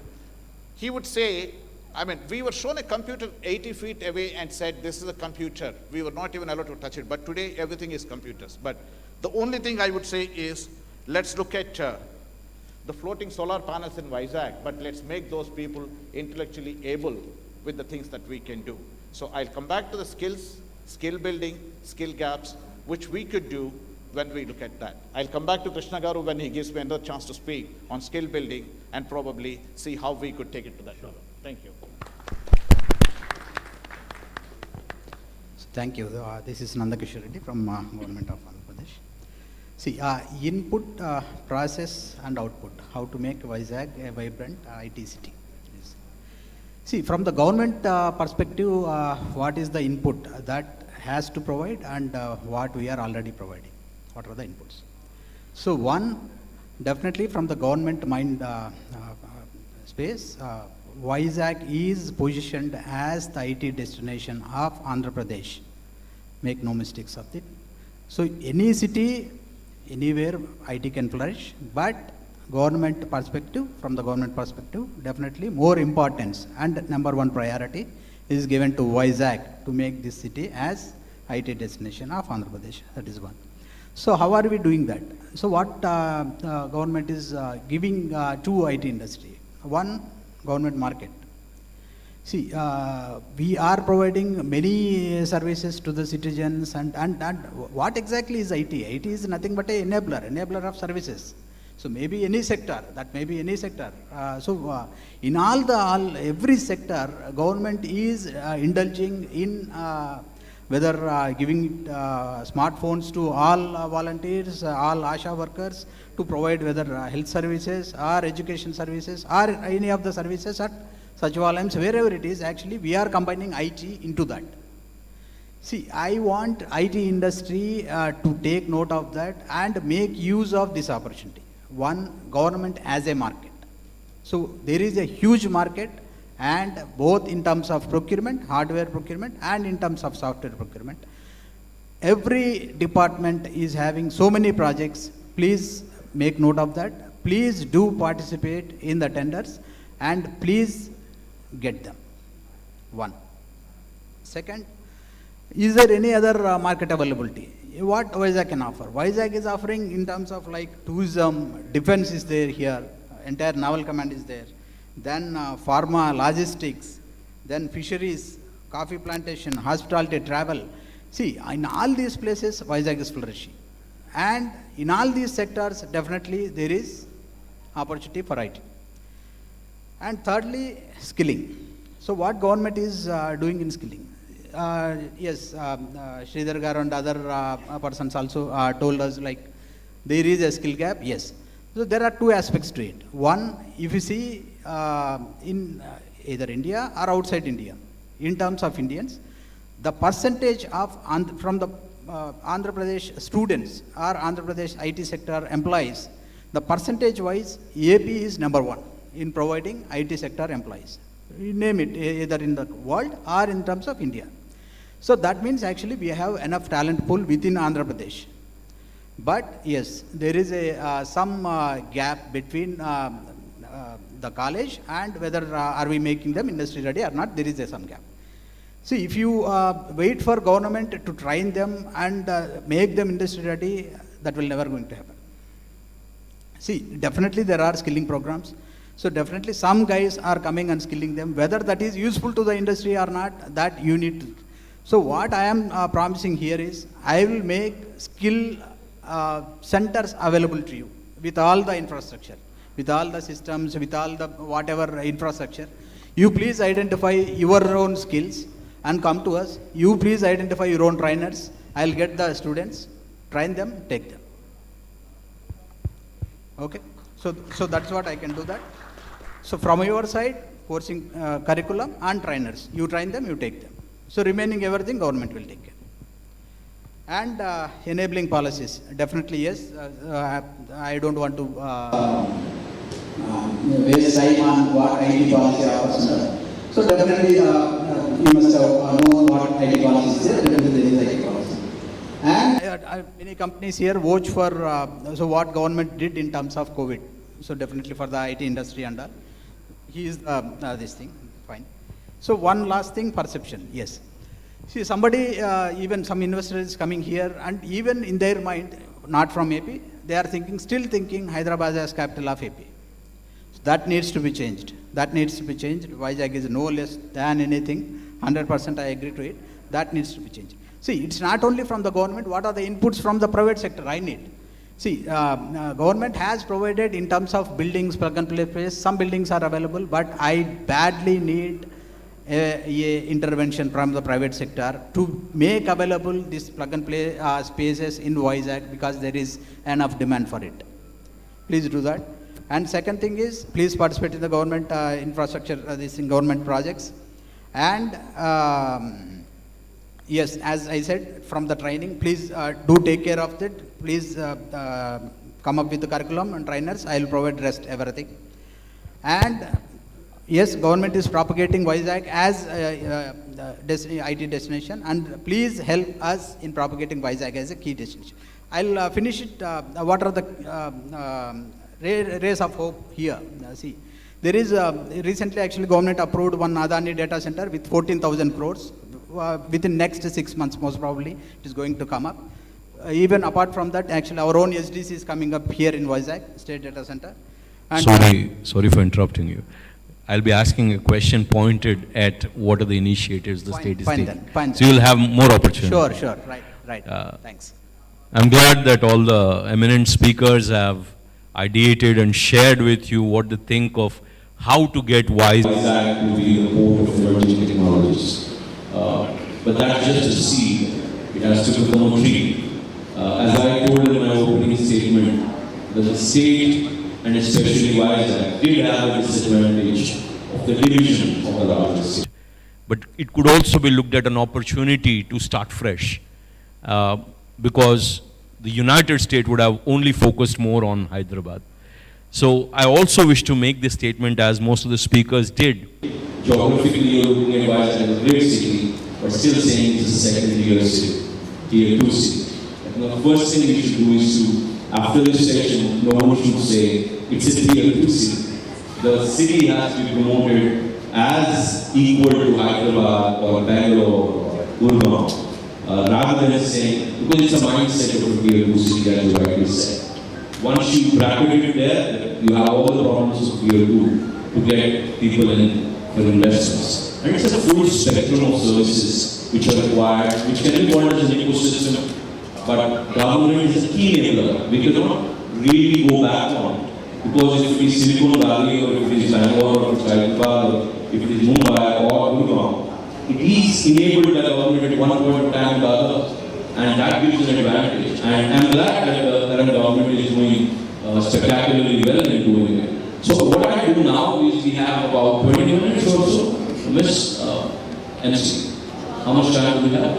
He would say, I mean, we were shown a computer 80 feet away and said, this is a computer. We were not even allowed to touch it. But today, everything is computers. But the only thing I would say is, let's look at the floating solar panels in Vizag, but let's make those people intellectually able with the things that we can do. So I'll come back to the skills, skill building, skill gaps, which we could do when we look at that. I'll come back to Krishna Garu when he gives me another chance to speak on skill building and probably see how we could take it to that level. Thank you. Thank you. This is Nanda Kishore Reddy from Government of Andhra Pradesh. See, input, process and output, how to make Vizag a vibrant IT city. Yes. See, from the government perspective, what is the input that has to provide and what we are already providing? What are the inputs? So one, definitely from the government mind space, Vizag is positioned as the IT destination of Andhra Pradesh. Make no mistakes of it. So any city, anywhere IT can flourish, but government perspective, from the government perspective, definitely more importance and number one priority is given to Vizag to make this city as IT destination of Andhra Pradesh. That is one. So how are we doing that? So what government is giving to IT industry? One, government market. See, we are providing many services to the citizens and what exactly is IT? IT is nothing but an enabler of services. So maybe any sector, that may be any sector. In every sector, government is indulging in whether giving smartphones to all volunteers, all ASHA workers to provide whether health services or education services or any of the services at Sachivalayams, wherever it is, actually we are combining IT into that. See, I want IT industry to take note of that and make use of this opportunity. One, government as a market. So there is a huge market, and both in terms of procurement, hardware procurement, and in terms of software procurement. Every department is having so many projects. Please make note of that. Please do participate in the tenders and please get them. One. Second, is there any other market availability? What Vizag can offer? Vizag is offering in terms of like tourism, defense is there here, entire naval command is there. Then pharma, logistics, then fisheries, coffee plantation, hospitality, travel. See, in all these places, Vizag is flourishing. And in all these sectors, definitely there is opportunity for IT. And thirdly, skilling. So what government is doing in skilling? Yes, Sreedhar Garu and other persons also told us like there is a skill gap. Yes. So there are two aspects to it. One, if you see in either India or outside India, in terms of Indians, the percentage of from the Andhra Pradesh students or Andhra Pradesh IT sector employees, the percentage wise, AP is number one in providing IT sector employees. You name it, either in the world or in terms of India. So that means actually we have enough talent pool within Andhra Pradesh. But yes, there is some gap between the college and whether are we making them industry ready or not, there is some gap. See, if you wait for government to train them and make them industry ready, that will never going to happen. See, definitely there are skilling programs. So definitely some guys are coming and skilling them. Whether that is useful to the industry or not, that you need to. So what I am promising here is, I will make skill centers available to you with all the infrastructure, with all the systems, with all the whatever infrastructure. You please identify your own skills and come to us. You please identify your own trainers. I'll get the students, train them, take them. Okay? So that's what I can do that. So from your side, coursing curriculum and trainers. You train them, you take them. So remaining everything, government will take care. And enabling policies, definitely yes. I don't want to waste time on what IT policy offers. So definitely you must have known what IT policy is there. Definitely there is IT policy. And many companies here watch for so what government did in terms of COVID. So definitely for the IT industry and all. He is this thing, fine. So one last thing, perception, yes. See, somebody, even some investors coming here, and even in their mind, not from AP, they are still thinking Hyderabad as capital of AP. So that needs to be changed. That needs to be changed. Vizag is no less than anything. 100% I agree to it. That needs to be changed. See, it's not only from the government. What are the inputs from the private sector? I need. See, government has provided in terms of buildings, plug and play space. Some buildings are available, but I badly need a intervention from the private sector to make available this plug and play spaces in Vizag, because there is enough demand for it. Please do that. And second thing is, please participate in the government infrastructure, these government projects. And yes, as I said, from the training, please do take care of it. Please come up with the curriculum and trainers. I will provide rest, everything. And yes, government is propagating Vizag as IT destination, and please help us in propagating Vizag as a key destination. I'll finish it. What are the rays of hope here? See, there is recently actually government approved one Adani data center with 14,000 crores. Within next 6 months, most probably, it is going to come up. Even apart from that, actually our own SDC is coming up here in Vizag, State Data Center. And sorry for interrupting you. I'll be asking a question pointed at what are the initiatives the state is taking. So you'll have more opportunity. Sure, right. Thanks. I'm glad that all the eminent speakers have ideated and shared with you what they think of how to get Vizag to be the port of emerging technologies. But that's just a seed. It has to become a tree. As I told in my opening statement, the state and especially Vizag did have a disadvantage of the division of the larger state. But it could also be looked at an opportunity to start fresh, because the United States would have only focused more on Hyderabad. So I also wish to make this statement, as most of the speakers did. Geographically, you're looking at Vizag as a great city, but still saying it's a second-tier city, tier 2 city. And the first thing we should do is to, after this session, no one should say it's a tier 2 city. The city has to be promoted as equal to Hyderabad or Bangalore or Gurgaon, rather than saying, because it's a mindset of a tier 2 city, as you rightly said. Once you bracket it there, you have all the problems of tier 2 to get people in for investments. And it's a full spectrum of services which are required, which can be called as an ecosystem, but government is a key enabler. We cannot really go back on, because if it is Silicon Valley, or if it is Bangalore, or if it's Hyderabad, or if it is Mumbai or Gurgaon, it is enabled by government at one point of time or the other, and that gives an advantage. And I'm glad that the current government is doing spectacularly well in doing it. So what I do now is, we have about 20 minutes or so. Miss MC, how much time do we have?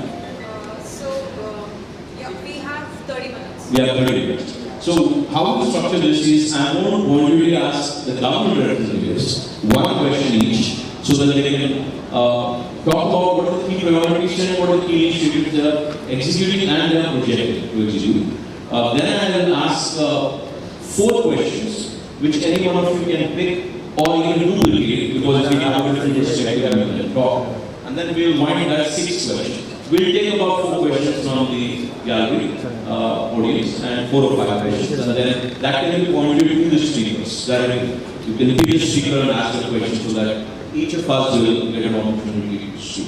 Yeah, we have 30 minutes. We have 30 minutes. So how to structure this is, I'm going to voluntarily ask the government representatives one question each, so that they can talk about what are the key priorities and what are the key initiatives they are executing and they are projecting to execute. Then I will ask 4 questions, which any one of you can pick or you can duplicate, because we have a different perspective and we can talk. And then we will wind at 6 questions. We'll take about 4 questions from the gallery audience and 4 or 5 questions, and then that can be pointed to the speakers directly. You can pick the speaker and ask the question so that each of us will get an opportunity to speak.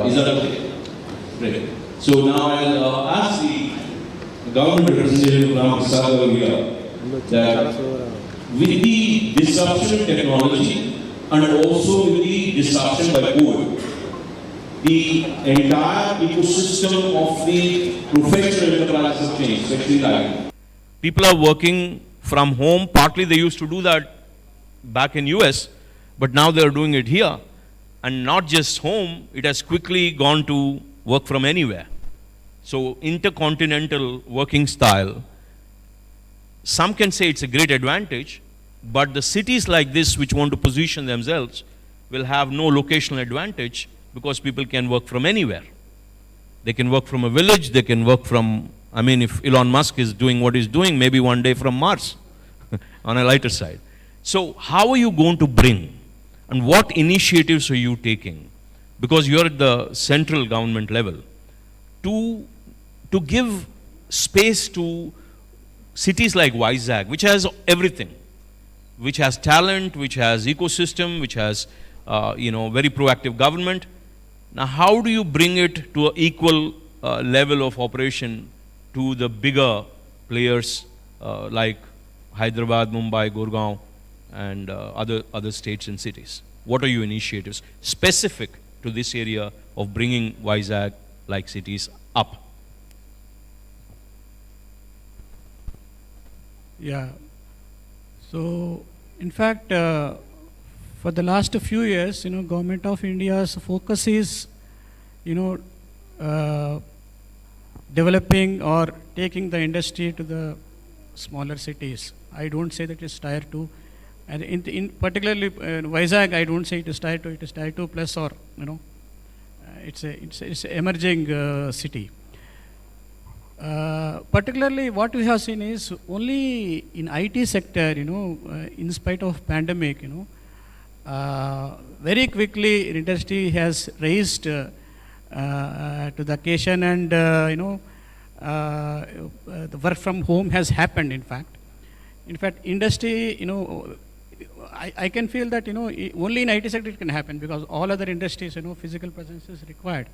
Is that okay? Great. So now I'll ask the government representative from Sagar Rao that with the disruption in technology and also with the disruption by COVID, the entire ecosystem of the professional enterprises have changed, especially like people are working from home. Partly they used to do that back in US, but now they are doing it here. And not just home, it has quickly gone to work from anywhere. So intercontinental working style, some can say it's a great advantage, but the cities like this which want to position themselves will have no locational advantage, because people can work from anywhere. They can work from a village, they can work from, I mean, if Elon Musk is doing what he's doing, maybe one day from Mars, on a lighter side. So how are you going to bring, and what initiatives are you taking, because you're at the central government level, to give space to cities like Vizag, which has everything, which has talent, which has ecosystem, which has very proactive government. Now, how do you bring it to an equal level of operation to the bigger players like Hyderabad, Mumbai, Gurgaon, and other states and cities? What are your initiatives specific to this area of bringing Vizag-like cities up? Yeah. So, in fact, for the last few years, Government of India's focus is, developing or taking the industry to the smaller cities. I don't say that it's tier 2. And in particularly Vizag, I don't say it is tier 2, it is tier 2 plus, or, it's an emerging city. Particularly what we have seen is only in IT sector, in spite of pandemic, very quickly industry has raised to the occasion, and the work from home has happened. In fact, industry, I can feel that only in IT sector it can happen, because all other industries, physical presence is required.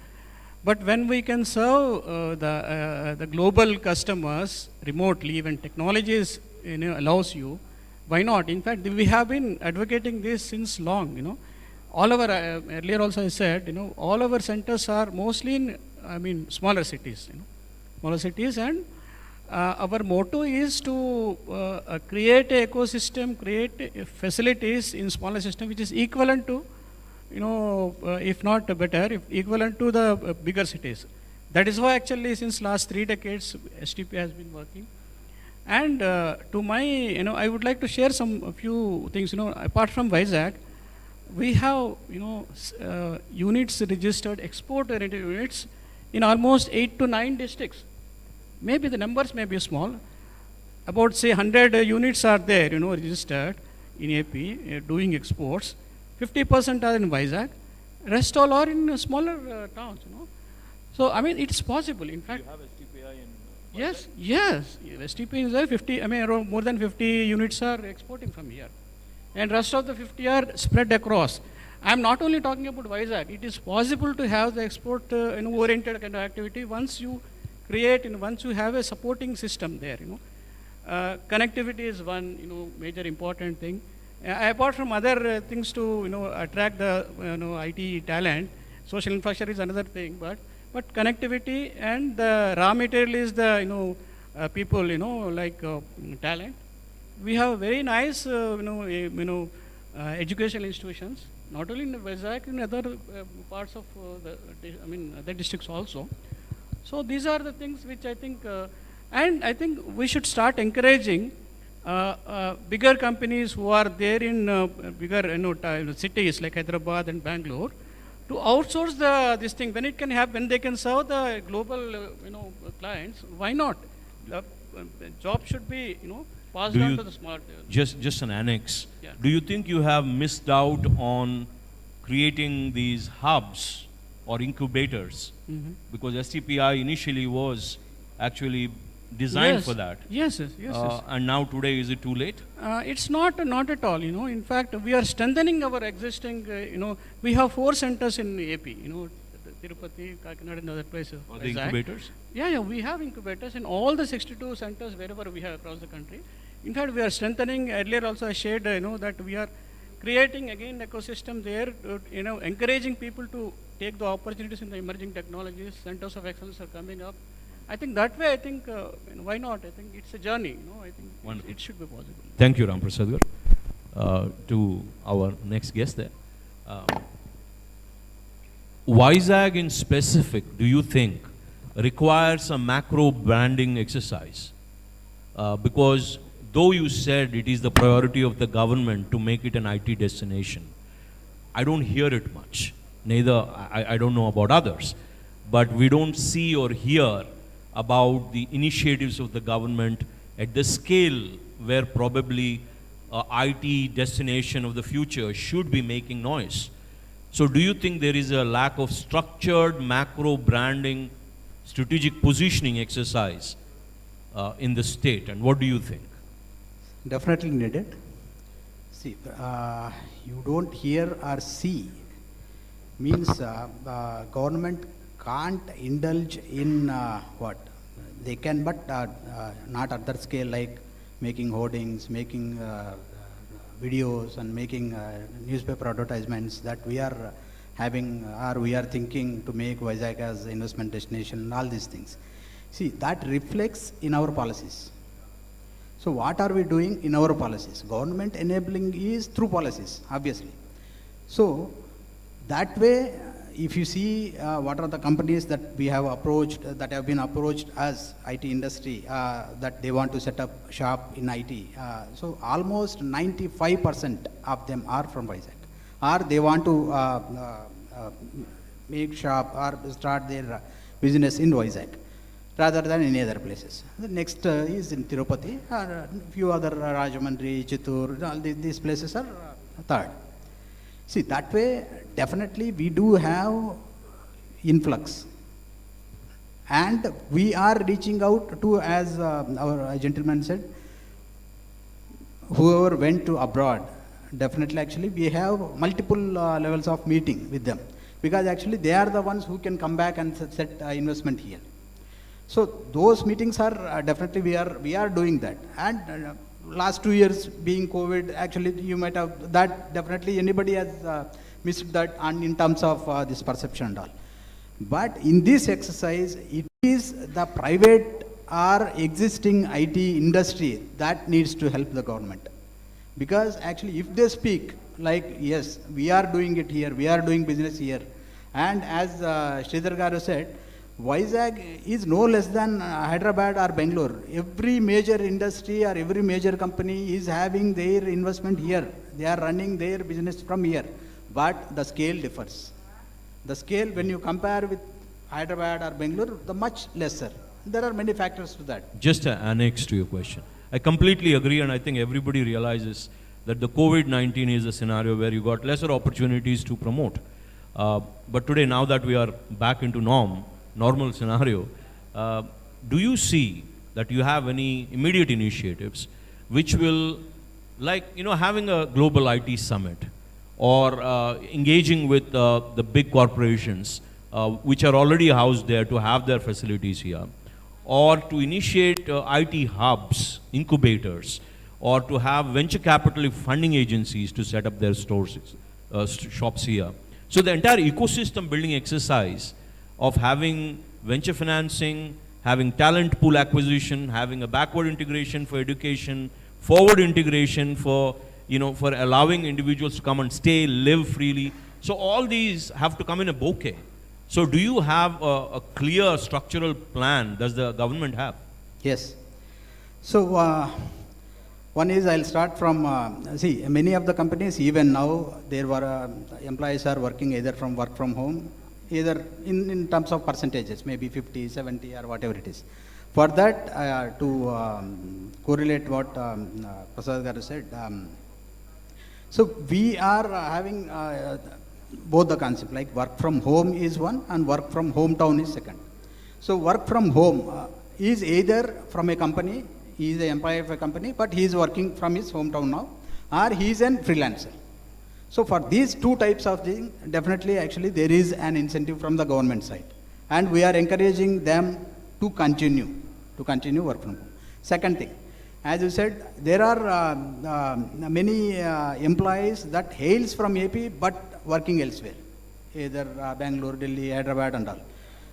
But when we can serve the global customers remotely, when technology is, allows you, why not? In fact, we have been advocating this since long. All our earlier also I said, all our centers are mostly in, smaller cities. Smaller cities, and our motto is to create an ecosystem, create facilities in smaller system which is equivalent to, if not better, if equivalent to the bigger cities. That is why actually since last 3 decades STP has been working. And to my, I would like to share a few things. Apart from Vizag, we have, units registered, export-oriented units in almost 8 to 9 districts. Maybe the numbers may be small. About say 100 units are there, registered in AP doing exports. 50% are in Vizag. Rest all are in smaller towns. So I mean, it's possible. In fact, you have STPI in Vizag? Yes. STP is there. 50. Around more than 50 units are exporting from here, and rest of the 50 are spread across. I'm not only talking about Vizag. It is possible to have the export oriented kind of activity once you create and once you have a supporting system there. Connectivity is one major important thing. Apart from other things to attract the IT talent, social infrastructure is another thing. But connectivity and the raw material is the people like talent. We have very nice educational institutions, not only in Vizag, in other parts of other districts also. So these are the things which I think And I think we should start encouraging bigger companies who are there in bigger cities like Hyderabad and Bangalore to outsource this thing when it can have, when they can serve the global clients. Why not? The job should be passed on to the smart. Just an annex. Yeah. Do you think you have missed out on creating these hubs or incubators? Because STPI initially was actually designed for that. Yes. And now today, is it too late? It's not at all. In fact, we are strengthening our existing. We have 4 centers in AP. Tirupati, Kakinada, and other places. Or the incubators? Yeah. We have incubators in all the 62 centers wherever we have across the country. In fact, we are strengthening. Earlier also I shared, that we are creating again ecosystem there. Encouraging people to take the opportunities in the emerging technologies. Centers of excellence are coming up. I think that way, why not? I think it's a journey, I think it should be possible. Thank you, Ramprasad. To our next guest there. Vizag in specific, do you think, requires a macro branding exercise? Because though you said it is the priority of the government to make it an IT destination, I don't hear it much. Neither, I don't know about others. But we don't see or hear about the initiatives of the government at the scale where probably IT destination of the future should be making noise. So do you think there is a lack of structured macro branding, strategic positioning exercise in the state? And what do you think? Definitely needed. See, you don't hear or see means government can't indulge in what they can, but not at that scale, like making hoardings, making videos, and making newspaper advertisements that we are having, or we are thinking to make Vizag as investment destination, and all these things. See, that reflects in our policies. So what are we doing in our policies? Government enabling is through policies, obviously. So that way, if you see what are the companies that we have approached, that have been approached as IT industry, that they want to set up shop in IT. So almost 95% of them are from Vizag. Or they want to make shop or start their business in Vizag rather than any other places. The next is in Tirupati, a few other Rajahmundry, Chittoor, all these places are third. See, that way, definitely we do have influx. And we are reaching out to, as our gentleman said, whoever went to abroad, definitely actually we have multiple levels of meeting with them. Because actually they are the ones who can come back and set investment here. So those meetings are definitely we are doing that. And last 2 years being COVID, actually you might have, that definitely anybody has missed that in terms of this perception and all. But in this exercise, it is the private or existing IT industry that needs to help the government. Because actually if they speak like, yes, we are doing it here, we are doing business here. And as Sreedhar Garu said, Vizag is no less than Hyderabad or Bangalore. Every major industry or every major company is having their investment here. They are running their business from here. But the scale differs. The scale, when you compare with Hyderabad or Bangalore, the much lesser. There are many factors to that. Just an annex to your question. I completely agree, and I think everybody realizes that the COVID-19 is a scenario where you got lesser opportunities to promote. But today, now that we are back into normal scenario, do you see that you have any immediate initiatives which will, like, having a global IT summit or engaging with the big corporations which are already housed there to have their facilities here, or to initiate IT hubs, incubators, or to have venture capital funding agencies to set up their stores, shops here. So the entire ecosystem building exercise of having venture financing, having talent pool acquisition, having a backward integration for education, forward integration for, for allowing individuals to come and stay, live freely. So all these have to come in a bouquet. So do you have a clear structural plan? Does the government have? Yes. So, one is I'll start from, see, many of the companies, even now, there were employees are working either from work from home, either in terms of percentages, maybe 50, 70, or whatever it is. For that, to correlate what Prasad Garu said, so we are having both the concept, like work from home is one and work from hometown is second. So work from home is either from a company, he is the employee of a company, but he is working from his hometown now, or he is a freelancer. So for these two types of things, definitely actually there is an incentive from the government side. And we are encouraging them to continue work from home. Second thing, as you said, there are many employees that hails from AP but working elsewhere, either Bangalore, Delhi, Hyderabad and all.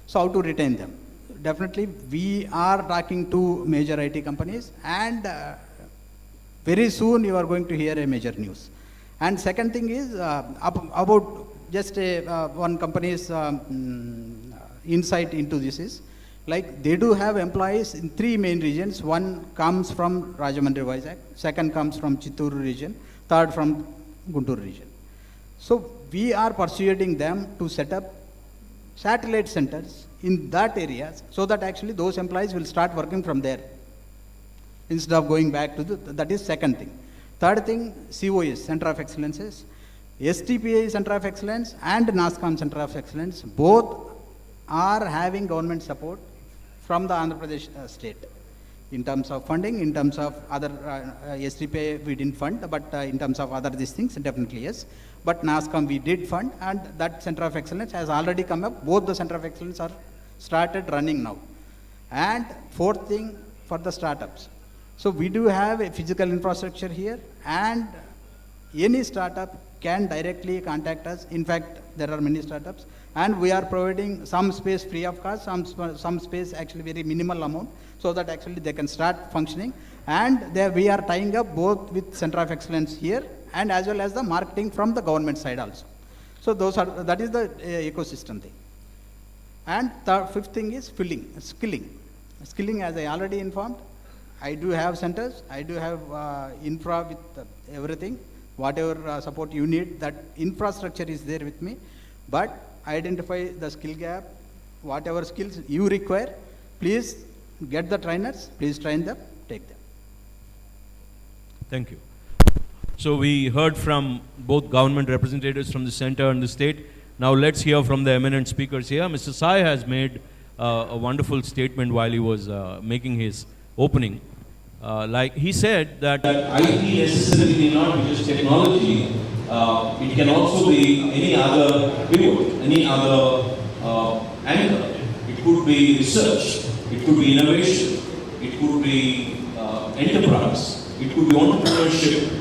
So how to retain them? Definitely we are talking to major IT companies, and very soon you are going to hear a major news. And second thing is about just one company's insight into this is, like they do have employees in 3 main regions. One comes from Rajahmundry, Vizag, second comes from Chittoor region, third from Guntur region. So we are persuading them to set up satellite centers in that areas, so that actually those employees will start working from there instead of going back to that is second thing. Third thing, COS, Center of Excellences, STPA Center of Excellence and NASCOM Center of Excellence, both are having government support from the Andhra Pradesh state in terms of funding, in terms of other STPA we didn't fund, but in terms of other these things, definitely yes. But NASCOM we did fund, and that Center of Excellence has already come up. Both the Center of Excellence are started running now. And fourth thing, for the startups. So we do have a physical infrastructure here, and any startup can directly contact us. In fact, there are many startups, and we are providing some space free of cost, some space actually very minimal amount, so that actually they can start functioning. And there we are tying up both with Center of Excellence here, and as well as the marketing from the government side also. So that is the ecosystem thing. And fifth thing is skilling. Skilling, as I already informed, I do have centers, I do have infra with everything, whatever support you need, that infrastructure is there with me. But identify the skill gap, whatever skills you require, please get the trainers, please train them, take them. Thank you. So we heard from both government representatives from the center and the state. Now let's hear from the eminent speakers here. Mr. Sai has made a wonderful statement while he was making his opening. Like he said that IT necessarily need not be just technology. It can also be any other pivot, any other anchor. It could be research, it could be innovation, it could be enterprise, it could be entrepreneurship,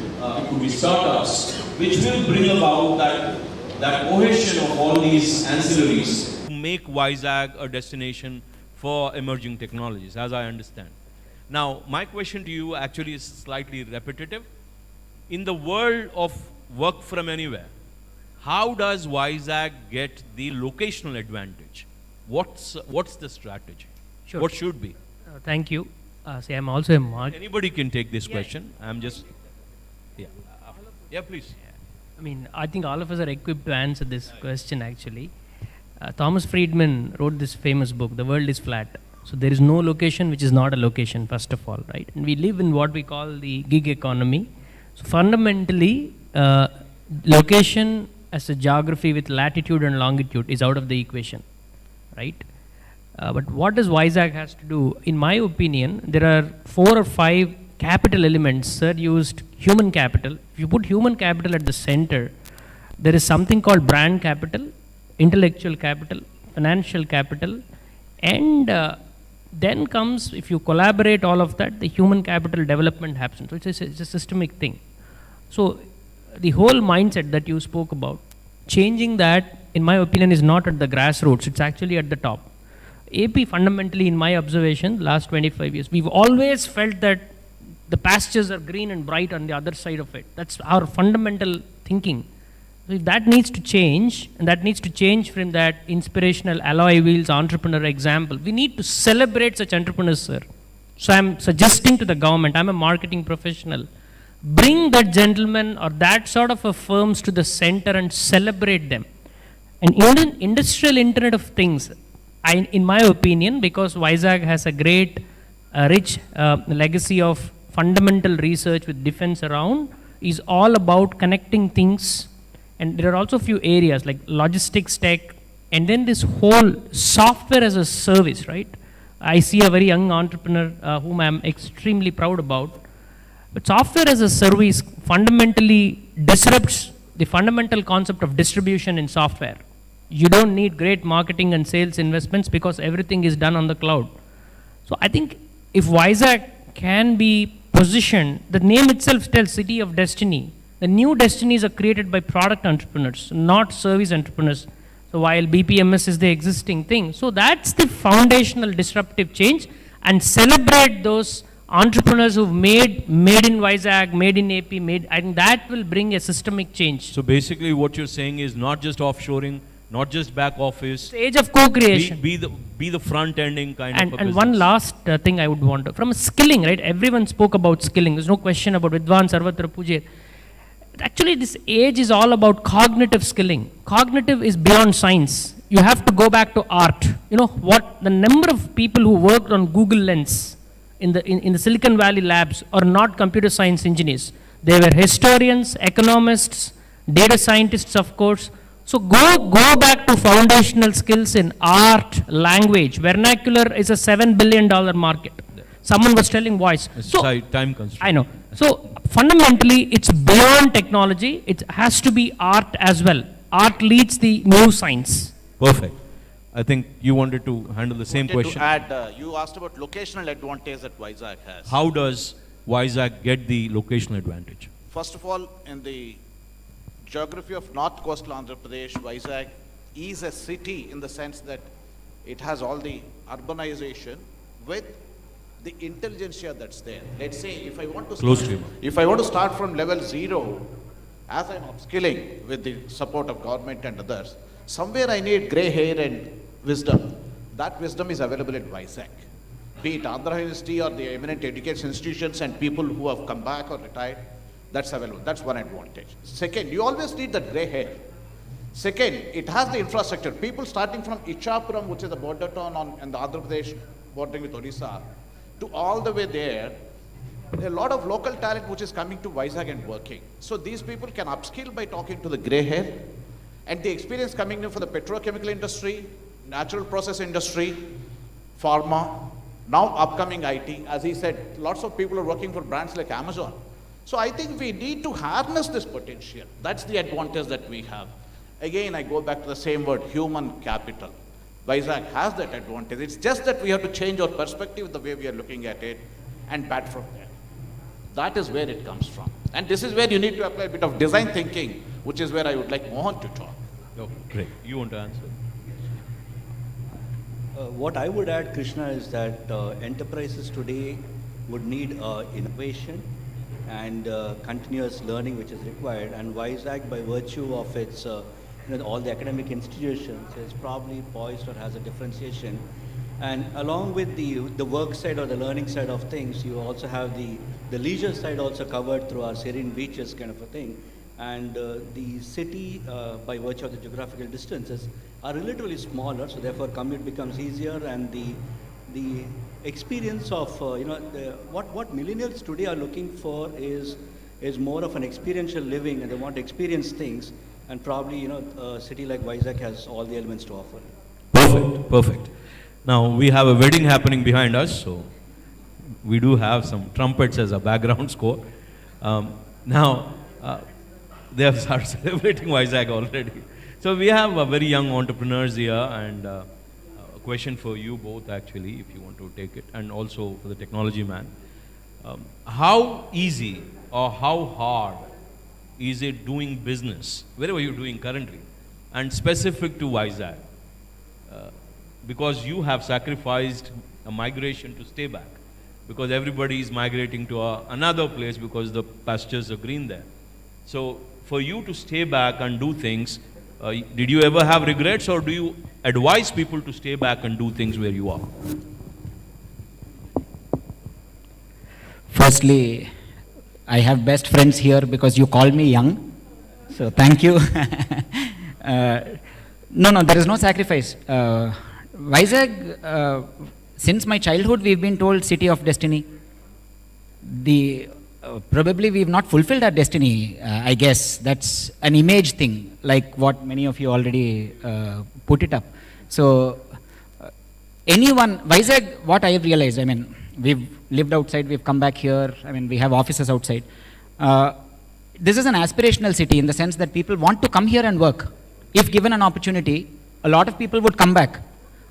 it could be startups, which will bring about that cohesion of all these ancillaries to make Vizag a destination for emerging technologies, as I understand. Now, my question to you actually is slightly repetitive. In the world of work from anywhere, how does Vizag get the locational advantage? What's the strategy? Sure. What should be? Thank you. See, I'm also a mark. Anybody can take this question. I'm just, yeah, please. I mean, I think all of us are equipped to answer this question actually. Thomas Friedman wrote this famous book, The World is Flat. So there is no location which is not a location, first of all, right? And we live in what we call the gig economy. So fundamentally, location as a geography with latitude and longitude is out of the equation, right? But what does Vizag has to do? In my opinion, there are 4 or 5 capital elements. Sir used human capital. If you put human capital at the center, there is something called brand capital, intellectual capital, financial capital, and then comes, if you collaborate all of that, the human capital development happens. So it's a systemic thing. So the whole mindset that you spoke about, changing that, in my opinion, is not at the grassroots, it's actually at the top. AP fundamentally, in my observation, last 25 years, we've always felt that the pastures are green and bright on the other side of it. That's our fundamental thinking. So if that needs to change, and that needs to change from that inspirational alloy wheels entrepreneur example, we need to celebrate such entrepreneurs, sir. So I'm suggesting to the government, I'm a marketing professional, bring that gentleman or that sort of a firms to the center and celebrate them. And industrial Internet of Things, in my opinion, because Vizag has a great, rich legacy of fundamental research with defense around, is all about connecting things. And there are also a few areas like logistics tech, and then this whole software as a service, right? I see a very young entrepreneur whom I'm extremely proud about. But software as a service fundamentally disrupts the fundamental concept of distribution in software. You don't need great marketing and sales investments because everything is done on the cloud. So I think if Vizag can be positioned, the name itself tells City of Destiny. The new destinies are created by product entrepreneurs, not service entrepreneurs. So while BPMS is the existing thing, so that's the foundational disruptive change, and celebrate those entrepreneurs who've made in Vizag, made in AP, I think that will bring a systemic change. So basically what you're saying is not just offshoring, not just back office. It's the age of co-creation. Be the front ending kind of a And business. one last thing I would want to, from skilling, right? Everyone spoke about skilling. There's no question about Vidwan Sarvatra Pujit. Actually, this age is all about cognitive skilling. Cognitive is beyond science. You have to go back to art. You know what? The number of people who worked on Google Lens in the Silicon Valley labs are not computer science engineers. They were historians, economists, data scientists, of course. So go back to foundational skills in art, language. Vernacular is a $7 billion market. Someone was telling voice. So, time constraint. I know. So fundamentally, it's beyond technology. It has to be art as well. Art leads the new science. Perfect. I think you wanted to handle the same question. To add, you asked about locational advantage that Vizag has. How does Vizag get the locational advantage? First of all, in the geography of North Coastal Andhra Pradesh, Vizag is a city in the sense that it has all the urbanization with the intelligentsia that's there. Let's say if I want to start from level 0, as I'm upskilling with the support of government and others, somewhere I need grey hair and wisdom. That wisdom is available at Vizag. Be it Andhra University or the eminent education institutions and people who have come back or retired, that's available. That's one advantage. Second, you always need that grey hair. Second, it has the infrastructure. People starting from Ichapuram, which is the border town in the Andhra Pradesh bordering with Odisha, to all the way there, a lot of local talent which is coming to Vizag and working. So these people can upskill by talking to the grey hair, and the experience coming in for the petrochemical industry, natural process industry, pharma, now upcoming IT. As he said, lots of people are working for brands like Amazon. So I think we need to harness this potential. That's the advantage that we have. Again, I go back to the same word, human capital. Vizag has that advantage. It's just that we have to change our perspective, the way we are looking at it, and bat from there. That is where it comes from. And this is where you need to apply a bit of design thinking, which is where I would like Mohan to talk. Oh, great. You want to answer? What I would add, Krishna, is that enterprises today would need innovation and continuous learning which is required, and Vizag, by virtue of its all the academic institutions, is probably poised or has a differentiation. And along with the work side or the learning side of things, you also have the leisure side also covered through our serene beaches kind of a thing. And the city, by virtue of the geographical distances, are relatively smaller, so therefore commute becomes easier, and the experience of what millennials today are looking for is more of an experiential living, and they want to experience things, and probably a city like Vizag has all the elements to offer. Perfect. Now we have a wedding happening behind us, so we do have some trumpets as a background score. Now they have started celebrating Vizag already. So we have very young entrepreneurs here, and a question for you both actually, if you want to take it, and also for the technology man. How easy or how hard is it doing business, wherever you're doing currently, and specific to Vizag? Because you have sacrificed a migration to stay back, because everybody is migrating to another place because the pastures are green there. So for you to stay back and do things, did you ever have regrets, or do you advise people to stay back and do things where you are? Firstly, I have best friends here because you call me young. So thank you. No, there is no sacrifice. Vizag, since my childhood, we've been told city of destiny. Probably we've not fulfilled our destiny, I guess. That's an image thing, like what many of you already put it up. So Vizag, what I have realized, I mean, we've lived outside, we've come back here, I mean, we have offices outside. This is an aspirational city in the sense that people want to come here and work. If given an opportunity, a lot of people would come back.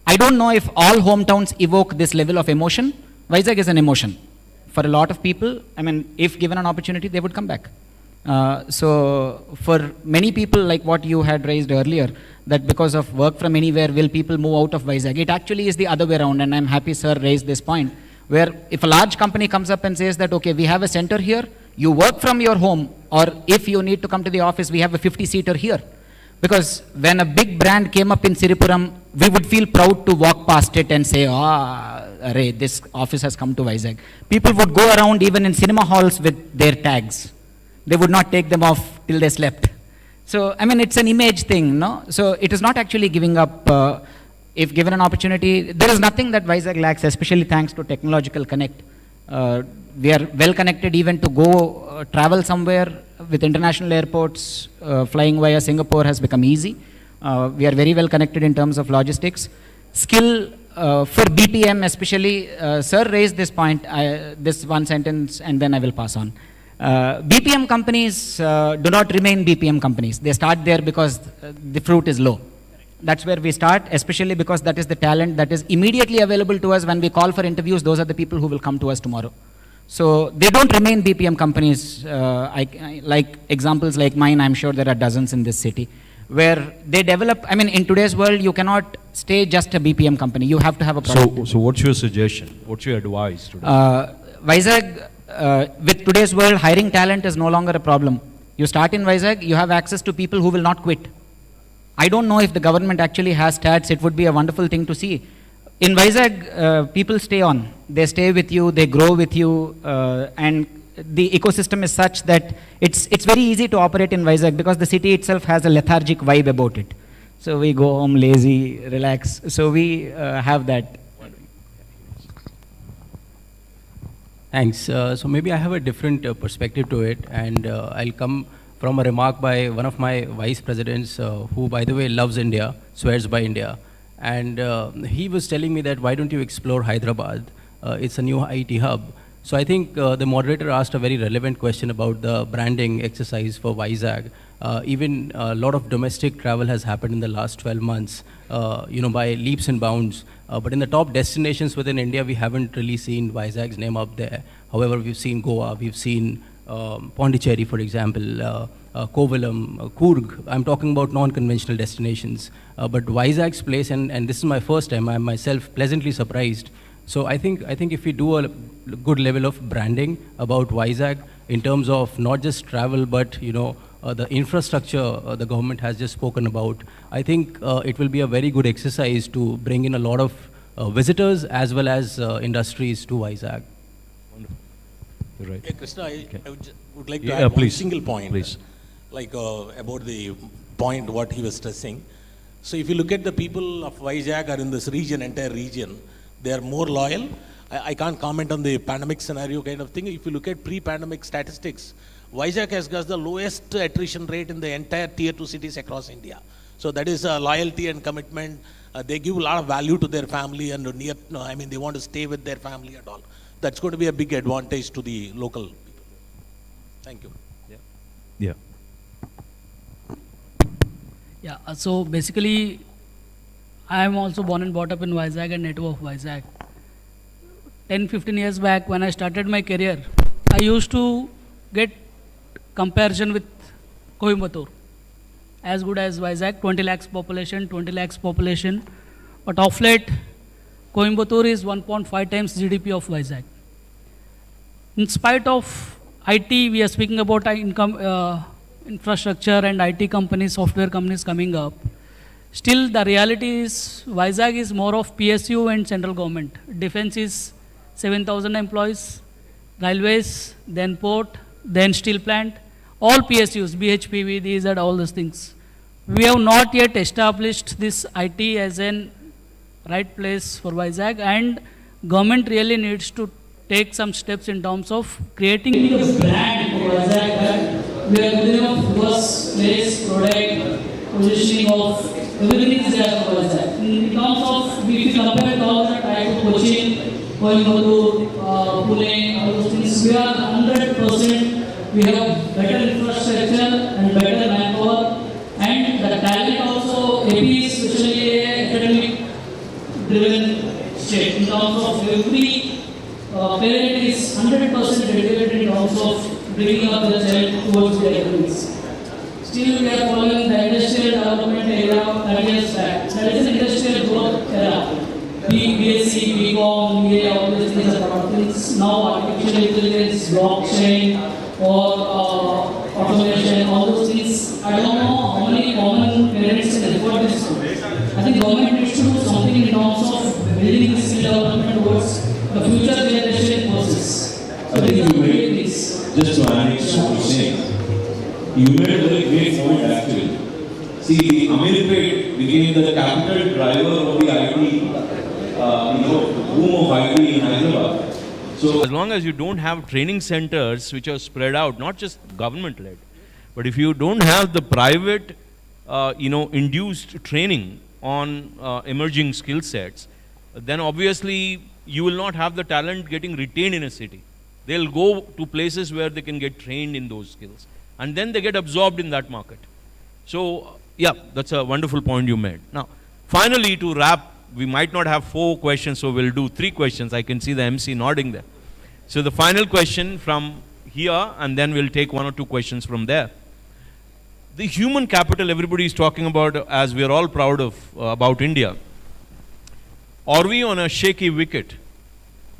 I don't know if all hometowns evoke this level of emotion. Vizag is an emotion. For a lot of people, I mean, if given an opportunity, they would come back. So for many people, like what you had raised earlier, that because of work from anywhere, will people move out of Vizag? It actually is the other way around, and I'm happy sir raised this point, where if a large company comes up and says that, okay, we have a center here, you work from your home, or if you need to come to the office, we have a 50-seater here. Because when a big brand came up in Siripuram, we would feel proud to walk past it and say, array, this office has come to Vizag. People would go around even in cinema halls with their tags. They would not take them off till they slept. So, I mean, it's an image thing, no? So, it is not actually giving up. If given an opportunity, there is nothing that Vizag lacks, especially thanks to technological connect. We are well connected even to go travel somewhere with international airports. Flying via Singapore has become easy. We are very well connected in terms of logistics. Skill for BPM especially, sir raised this point, this one sentence, and then I will pass on. BPM companies do not remain BPM companies. They start there because the fruit is low. That's where we start, especially because that is the talent that is immediately available to us when we call for interviews. Those are the people who will come to us tomorrow. So they don't remain BPM companies. Like examples like mine, I'm sure there are dozens in this city, where they develop. I mean, in today's world, you cannot stay just a BPM company. You have to have a product. So what's your suggestion? What's your advice today? Vizag, with today's world, hiring talent is no longer a problem. You start in Vizag, you have access to people who will not quit. I don't know if the government actually has stats. It would be a wonderful thing to see. In Vizag, people stay on. They stay with you, they grow with you, and the ecosystem is such that it's very easy to operate in Vizag because the city itself has a lethargic vibe about it. So we go home lazy, relax. So we have that. Thanks. So maybe I have a different perspective to it, and I'll come from a remark by one of my vice presidents, who, by the way, loves India, swears by India. And he was telling me that, why don't you explore Hyderabad? It's a new IT hub. So I think the moderator asked a very relevant question about the branding exercise for Vizag. Even a lot of domestic travel has happened in the last 12 months, by leaps and bounds. But in the top destinations within India, we haven't really seen Vizag's name up there. However, we've seen Goa, we've seen Pondicherry, for example, Kovalam, Coorg. I'm talking about non-conventional destinations. But Vizag's place, and this is my first time, I'm myself pleasantly surprised. So I think if we do a good level of branding about Vizag in terms of not just travel, but the infrastructure the government has just spoken about, I think it will be a very good exercise to bring in a lot of visitors as well as industries to Vizag. Wonderful. You're right. Yeah, Krishna, I would like to Yeah, add please. one single point, Please. like about the point what he was stressing. So if you look at the people of Vizag or in this region, entire region, they are more loyal. I can't comment on the pandemic scenario kind of thing. If you look at pre-pandemic statistics, Vizag has got the lowest attrition rate in the entire tier 2 cities across India. So that is loyalty and commitment. They give a lot of value to their family and they want to stay with their family and all. That's going to be a big advantage to the local people. Thank you. Yeah. Yeah, so basically, I am also born and brought up in Vizag and native of Vizag. 10-15 years back, when I started my career, I used to get comparison with Coimbatore. As good as Vizag, 20 lakhs population. But of late, Coimbatore is 1.5 times GDP of Vizag. In spite of IT, we are speaking about infrastructure and IT companies, software companies coming up. Still, the reality is Vizag is more of PSU and central government. Defense is 7,000 employees. railways, then port, then steel plant, all PSUs, BHPV, these are all those things. We have not yet established this IT as an right place for Vizag, and government really needs to take some steps in terms of creating a brand for Vizag, that we are good enough first place, product, positioning of everything is there for Vizag. In terms of, if you compare with all the type of coaching, going to Pune, all those things, we are 100%, we have better infrastructure and better manpower, and the talent also, AP is especially a academic driven state. In terms of every parent is 100% dedicated in terms of bringing up the child towards the academics. Still, we are following the industrial development era 30 years back. That is an industrial growth era. BSc, BCom, BA, all these things are part of things. Now, artificial intelligence, blockchain, or automation, all those things. I don't know how many common parents can afford this. I think government needs to do something in terms of building this skill development towards the future generation courses. I think you made, just to annex what you're saying, you made a very great point actually. See, Amirpet became the capital driver of the IT, boom of IT in Hyderabad. So as long as you don't have training centers which are spread out, not just government-led, but if you don't have the private, induced training on emerging skill sets, then obviously you will not have the talent getting retained in a city. They'll go to places where they can get trained in those skills, and then they get absorbed in that market. So, yeah, that's a wonderful point you made. Now, finally, to wrap, we might not have 4 questions, so we'll do 3 questions. I can see the MC nodding there. So the final question from here, and then we'll take 1 or 2 questions from there. The human capital everybody is talking about, as we are all proud of about India. Are we on a shaky wicket?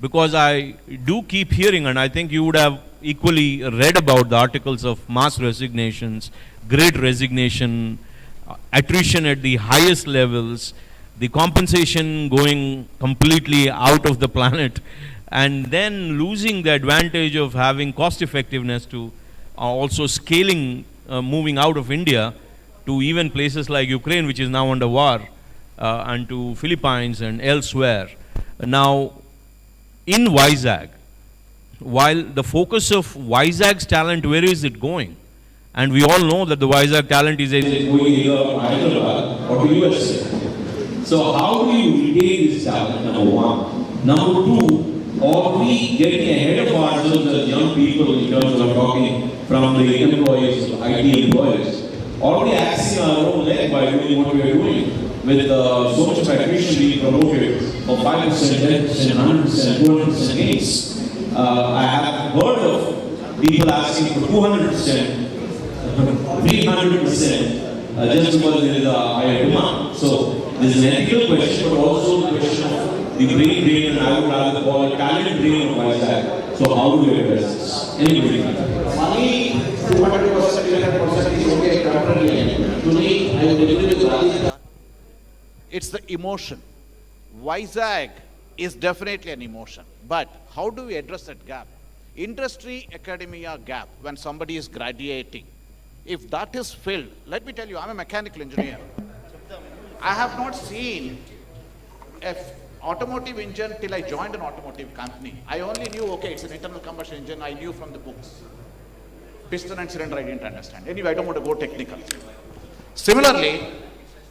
Because I do keep hearing, and I think you would have equally read about the articles of mass resignations, great resignation, attrition at the highest levels, the compensation going completely out of the planet, and then losing the advantage of having cost effectiveness to also scaling, moving out of India to even places like Ukraine, which is now under war, and to Philippines and elsewhere. Now, in Vizag, while the focus of Vizag's talent, where is it going? And we all know that the Vizag talent is going either to Hyderabad or to USA. So how do you retain this talent, number one? Number two, are we getting ahead of ourselves as young people in terms of talking from the employees, IT employees? Are we axing our own leg by doing what we are doing? With so much of attrition being promoted of 5%, 10%, 100%, 200% gains. I have heard of people asking for 200%, 300%, just because there is a higher demand. So, this is an ethical question, but also the question of the brain drain, and I would rather call it talent drain of Vizag. So, how do we address this? Anybody? Money, 200%, 300% is okay temporarily. To me, I would agree with Radhika. It's the emotion. Vizag is definitely an emotion. But how do we address that gap? Industry academia gap, when somebody is graduating, if that is filled, let me tell you, I'm a mechanical engineer. I have not seen an automotive engine till I joined an automotive company. I only knew, okay, it's an internal combustion engine, I knew from the books. Piston and cylinder, I didn't understand. Anyway, I don't want to go technical. Similarly,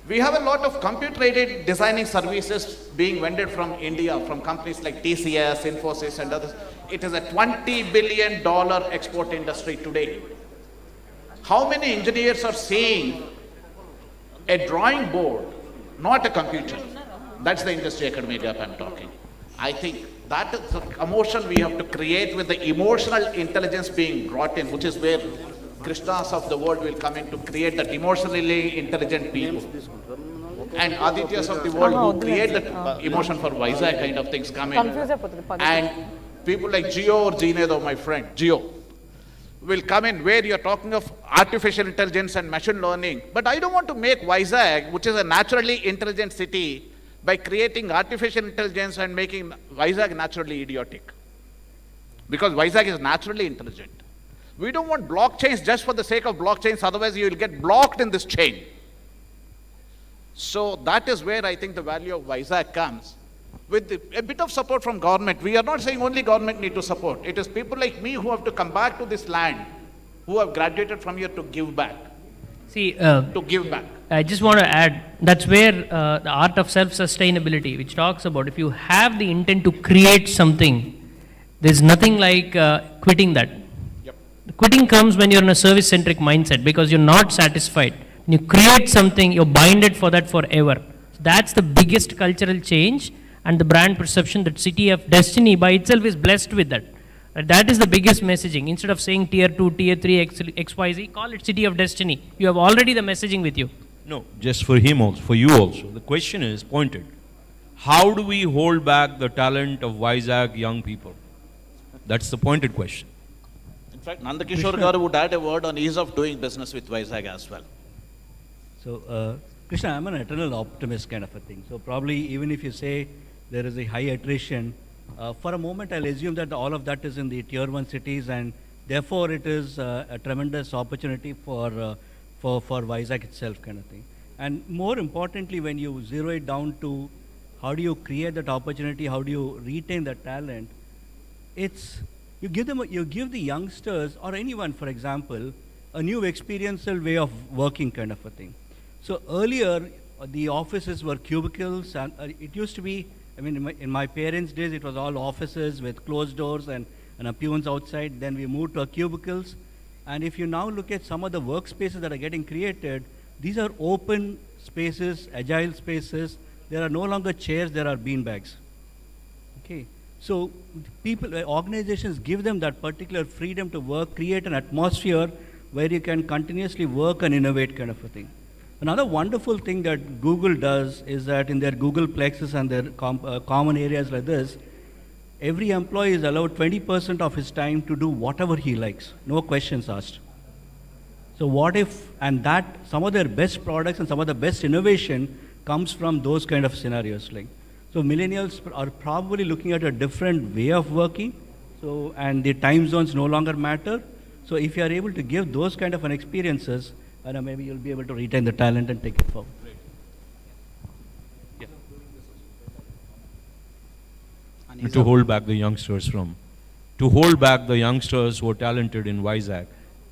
we have a lot of computer-aided designing services being vended from India, from companies like TCS, Infosys, and others. It is a $20 billion export industry today. How many engineers are seeing a drawing board, not a computer? That's the industry academy gap I'm talking. I think that is the emotion we have to create with the emotional intelligence being brought in, which is where Krishnas of the world will come in to create that emotionally intelligent people. And Adityas of the world who create that emotion for Vizag kind of things come in. And people like Gio or Jinedo, my friend, Gio, will come in where you're talking of artificial intelligence and machine learning. But I don't want to make Vizag, which is a naturally intelligent city, by creating artificial intelligence and making Vizag naturally idiotic. because Vizag is naturally intelligent. We don't want blockchains just for the sake of blockchains, otherwise you will get blocked in this chain. So that is where I think the value of Vizag comes. With a bit of support from government, we are not saying only government need to support. It is people like me who have to come back to this land, who have graduated from here to give back. See, To give back. I just want to add, that's where the art of self-sustainability, which talks about if you have the intent to create something, there's nothing like quitting that. Yep. Quitting comes when you're in a service-centric mindset because you're not satisfied. When you create something, you're binded for that forever. That's the biggest cultural change and the brand perception that City of Destiny by itself is blessed with that. That is the biggest messaging. Instead of saying tier 2, tier 3, XYZ, call it City of Destiny. You have already the messaging with you. No, just for him also, for you also. The question is pointed. How do we hold back the talent of Vizag young people? That's the pointed question. In fact, Nanda Kishore Garu would add a word on ease of doing business with Vizag as well. So, Krishna, I'm an eternal optimist kind of a thing. So probably even if you say there is a high attrition, for a moment I'll assume that all of that is in the tier 1 cities, and therefore it is a tremendous opportunity for Vizag itself kind of thing. And more importantly, when you zero it down to how do you create that opportunity, how do you retain that talent, it's, you give the youngsters or anyone, for example, a new experiential way of working kind of a thing. So earlier, the offices were cubicles, and it used to be, I mean, in my parents' days, it was all offices with closed doors and peons outside. Then we moved to cubicles. And if you now look at some of the workspaces that are getting created, these are open spaces, agile spaces. There are no longer chairs, there are beanbags. Okay. So people, organizations give them that particular freedom to work, create an atmosphere where you can continuously work and innovate kind of a thing. Another wonderful thing that Google does is that in their Google Plexes and their common areas like this, every employee is allowed 20% of his time to do whatever he likes, no questions asked. So what if, and that some of their best products and some of the best innovation comes from those kind of scenarios. Like, so millennials are probably looking at a different way of working, so, and the time zones no longer matter. So if you are able to give those kind of an experiences, and maybe you'll be able to retain the talent and take it forward. Yeah. And to hold back the youngsters from, to hold back the youngsters who are talented in Vizag,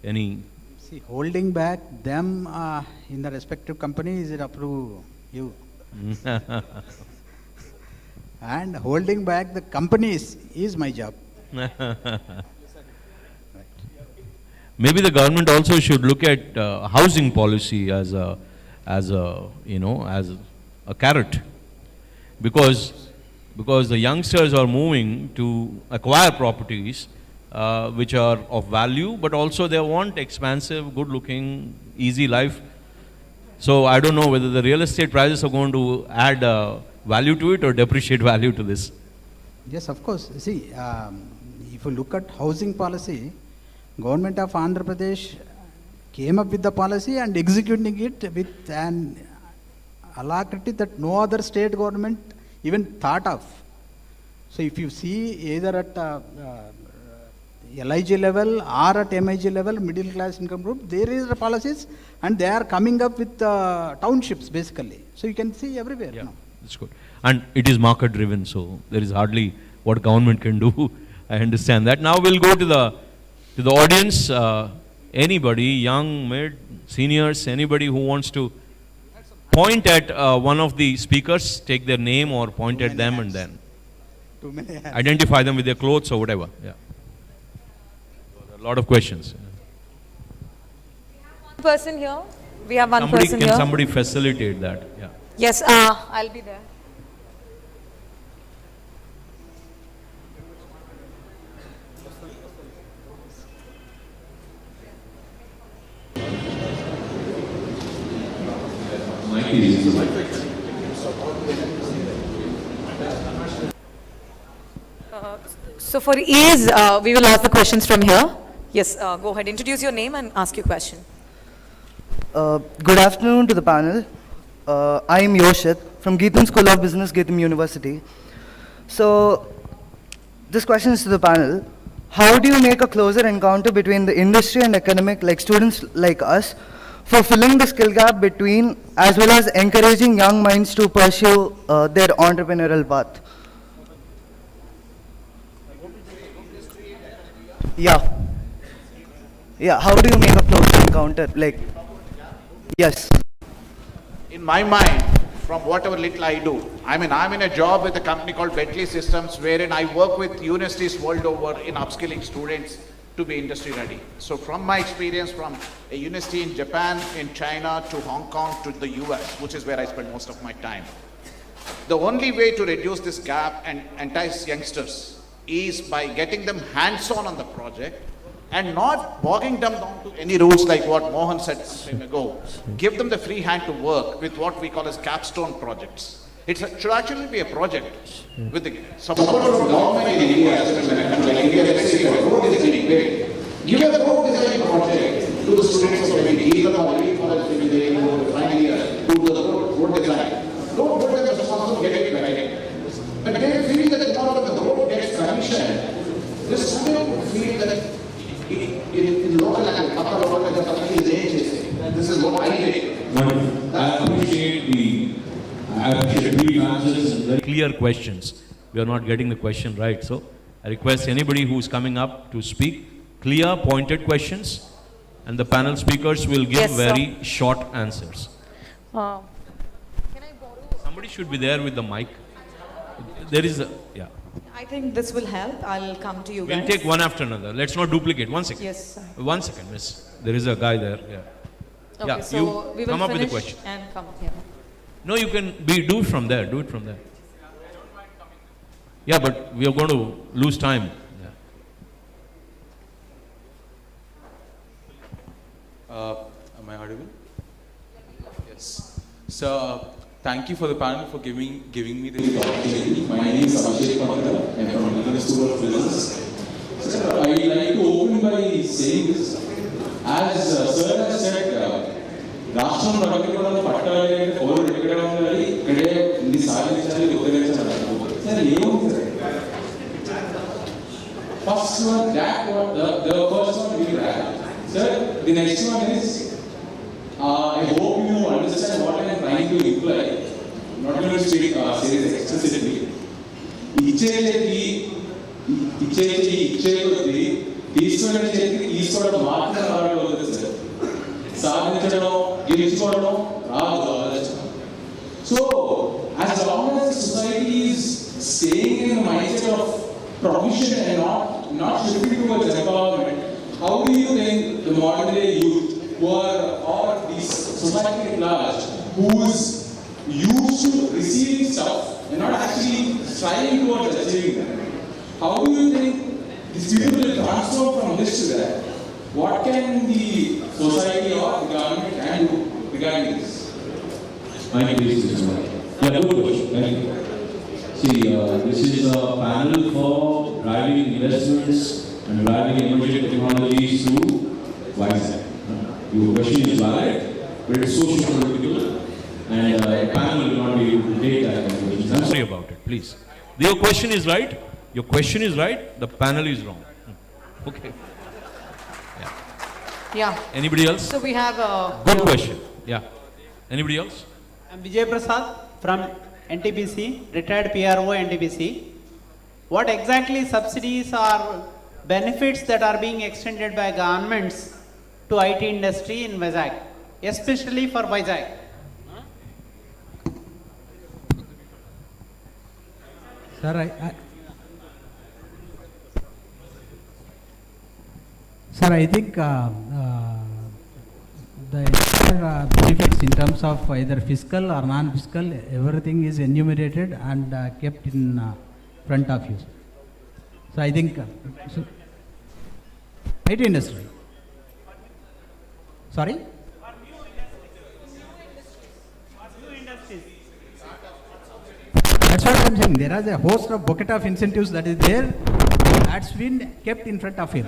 any? See, holding back them in the respective company is up to you. And holding back the companies is my job. Maybe the government also should look at housing policy as a carrot, because the youngsters are moving to acquire properties which are of value, but also they want expansive, good-looking, easy life. So I don't know whether the real estate prices are going to add value to it or depreciate value to this. Yes, of course. See, if you look at housing policy, Government of Andhra Pradesh came up with the policy and executing it with an alacrity that no other state government even thought of. So if you see either at LIG level or at MIG level, middle class income group, there is the policies and they are coming up with townships basically. So you can see everywhere now. That's good. And it is market driven, so there is hardly what government can do. I understand that. Now we'll go to the audience. Anybody, young, mid, seniors, anybody who wants to point at one of the speakers, take their name or point at them and then identify them with their clothes or whatever. Yeah. A lot of questions. One person here. We have one Somebody, person can here. somebody facilitate that? Yeah. Yes, I'll be there. So for ease, we will ask the questions from here. Yes, go ahead. Introduce your name and ask your question. Good afternoon to the panel. I am Yoshit from Geetham School of Business, Geetham University. So this question is to the panel. how do you make a closer encounter between the industry and academic, like students like us, for filling the skill gap between, as well as encouraging young minds to pursue their entrepreneurial path? Yeah. Yeah, how do you make a closer encounter? Like, yes. In my mind, from whatever little I do, I'm in a job with a company called Bentley Systems, wherein I work with universities world over in upskilling students to be industry ready. So from my experience from a university in Japan, in China, to Hong Kong, to the US, which is where I spend most of my time, the only way to reduce this gap and entice youngsters is by getting them hands-on on the project and not bogging them down to any rules like what Mohan said some time ago. Give them the free hand to work with what we call as capstone projects. It should actually be a project with the support from government in India, like India, let's say a road designing, give a road designing project to the students of maybe either or maybe college, maybe they go to final year, do the road design. Don't put them responsible for getting it right. But they feel that tomorrow when the road gets commissioned, this student would feel that in local language, this is what I did. I appreciate the answers and very clear questions. We are not getting the question right. So I request anybody who's coming up to speak clear, pointed questions, and the panel speakers will give very short answers. Somebody should be there with the mic. There is a, yeah. I think this will help. I'll come to you guys. We'll take one after another. Let's not duplicate. 1 second. Yes, sir. 1 second, miss. There is a guy there. Yeah. Okay, Yeah, so you we will come up with finish a question. and come here. No, you can do it from there. Do it from there. Yeah, but we are going to lose time. Am I audible? Yes. So, thank you for the panel for giving me this opportunity. My name is Abhishek Pandra. I'm from Eminent School of Business. Sir, I would like to open by saying this. As Sir has said, Rashtam Ragakura Patta or Rekadam Kade in the silence and the first one, that one, the first one we have. Sir, the next one is, I hope you understand what I am trying to imply. I'm not going to speak say this explicitly. So, as long as the society is staying in the mindset of provision and not shifting towards empowerment, how do you think the modern day youth who are, or this society at large, who is used to receiving stuff and not actually striving towards achieving them, how do you think these people will transform from this to that? What can the society or the government can do regarding this? Thank you, yeah, good question. Thank you. See, this is a panel for driving investments and driving emerging technologies through WISAC. Your question is valid, but it's socio-political, and the panel will not be able to take that question. I'm sorry about it, please. Your question is right. Your question is right. The panel is wrong. Okay. Yeah. Yeah. Anybody else? So we have a good question. Yeah. Anybody else? I'm Vijay Prasad from NTPC, retired PRO NTPC. What exactly subsidies or benefits that are being extended by governments to IT industry in Vizag, especially for Vizag? Sir, I think the entire benefits in terms of either fiscal or non-fiscal, everything is enumerated and kept in front of you. So I think IT industry. Sorry? That's what I'm saying. There is a host of bucket of incentives that is there. That's been kept in front of him.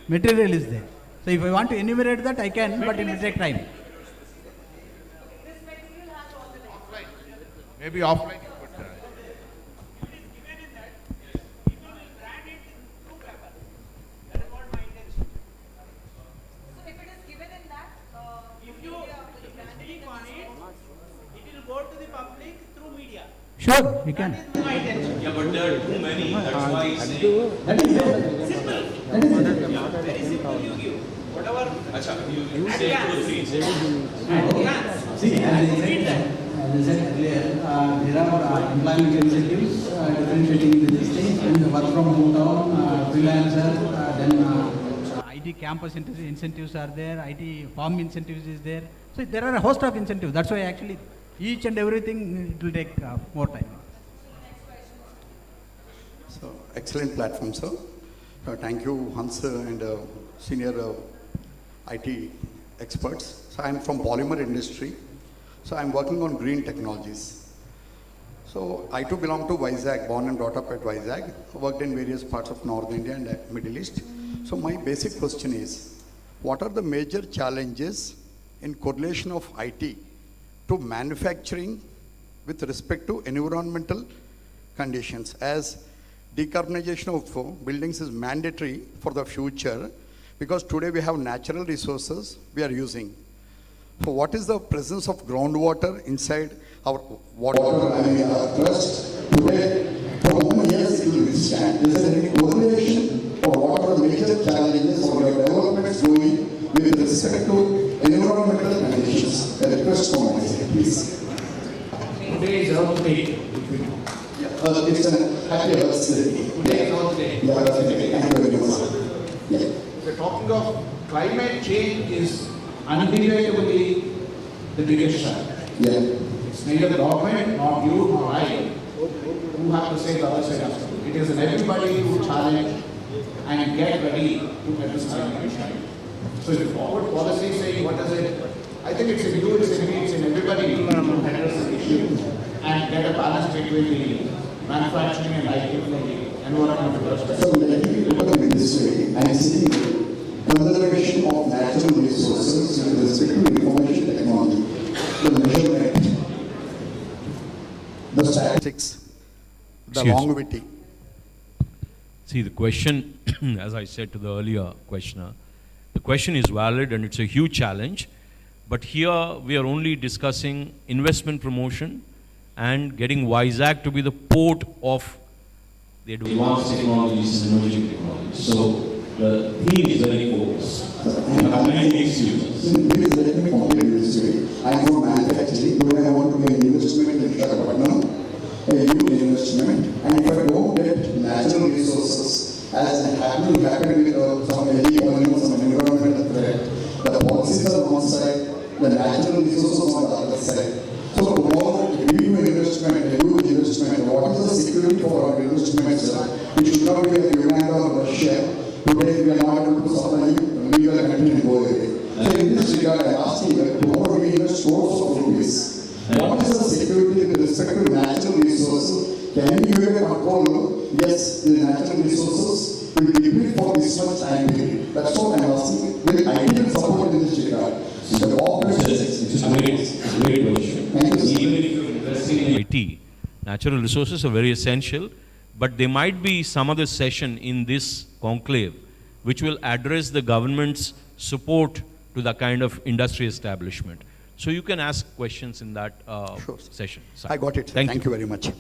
Material is there. So if I want to enumerate that, I can, but it will take time. Maybe offline. Sure, you can. Yeah, but there are too many. That's why I say. That is there. Very simple you give. Whatever. Acha, you say 2 or 3. See, as I said earlier, there are employment incentives differentiating the things, and work from hometown, freelancer, then IT campus incentives are there, IT farm incentives is there. So there are a host of incentives. That's why actually each and everything it will take more time. So excellent platform, sir. Thank you, Hans and senior IT experts. So I'm from polymer industry. So I'm working on green technologies. So I too belong to Vizag, born and brought up at Vizag, worked in various parts of North India and Middle East. So my basic question is, what are the major challenges in correlation of IT to manufacturing with respect to environmental conditions, as decarbonization of buildings is mandatory for the future, because today we have natural resources we are using. So what is the presence of groundwater inside our water? Trust today, for how many years it will withstand? Is there any correlation, or what are the major challenges or your developments going with respect to environmental conditions? A request from my side, please. Today is Earth Day. It's a happy birthday. Today is Earth Day. Yeah, thank you very much. Yeah. The talking of climate change is undebatably the biggest challenge. Yeah. It's neither the government, nor you, nor I who have to say the other side of it. It is in everybody who challenge and get ready to address climate change. So the forward policy saying what is it? I think it's in you, it's in me, it's in everybody to address the issue and get a balance between the manufacturing and IT from the environmental perspective. So let me look at it this way. I am seeing conservation of natural resources with respect to information technology, the measurement, the statistics, the Excuse. longevity. See, the question, as I said to the earlier questioner, the question is valid and it's a huge challenge. But here we are only discussing investment promotion and getting Vizag to be the port of the Advanced technologies and emerging technologies. So the theme is very focused. We have many excuses. Please let me complete this way. I am from manufacturing. Today I want to make investment in Visakhapatnam, a huge investment. And if I don't get natural resources, as happened with some energy, some environmental threat, the policies are on one side, the natural resources on the other side. So tomorrow, if we do investment, a huge investment, what is the security for our investments? It should not be like Uganda or Russia. Today we are not able to supply you, we are continuing to go away. So in this regard, I ask you that tomorrow we invest crores of rupees. What is the security with respect to natural resources? Can we give a control? Yes, the natural resources will be deplete for this much time period. That's what I'm asking. Will ideal support in this regard? It's a great question. Even if you're investing in IT, natural resources are very essential, but there might be some other session in this conclave which will address the government's support to the kind of industry establishment. So you can ask questions in that session. I got it. Thank you very much.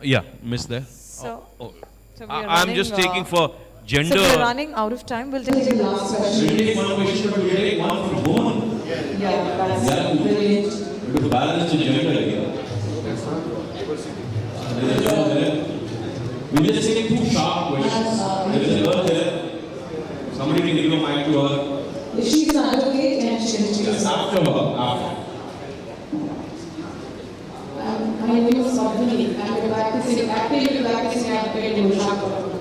Yeah, miss there. So, Oh. so we are I'm just running, taking for gender. So we are running out of time. We'll take the last question. We'll take one question, but we'll take one from Mohan. Yeah, that's brilliant. To balance the gender here. There's a job there. We'll just take two sharp questions. There is a girl there. Somebody can give a mic to her. She's an advocate and she Yes, after her. After. My name is Sadhani. I am actively practicing advocate in Visakhapatnam.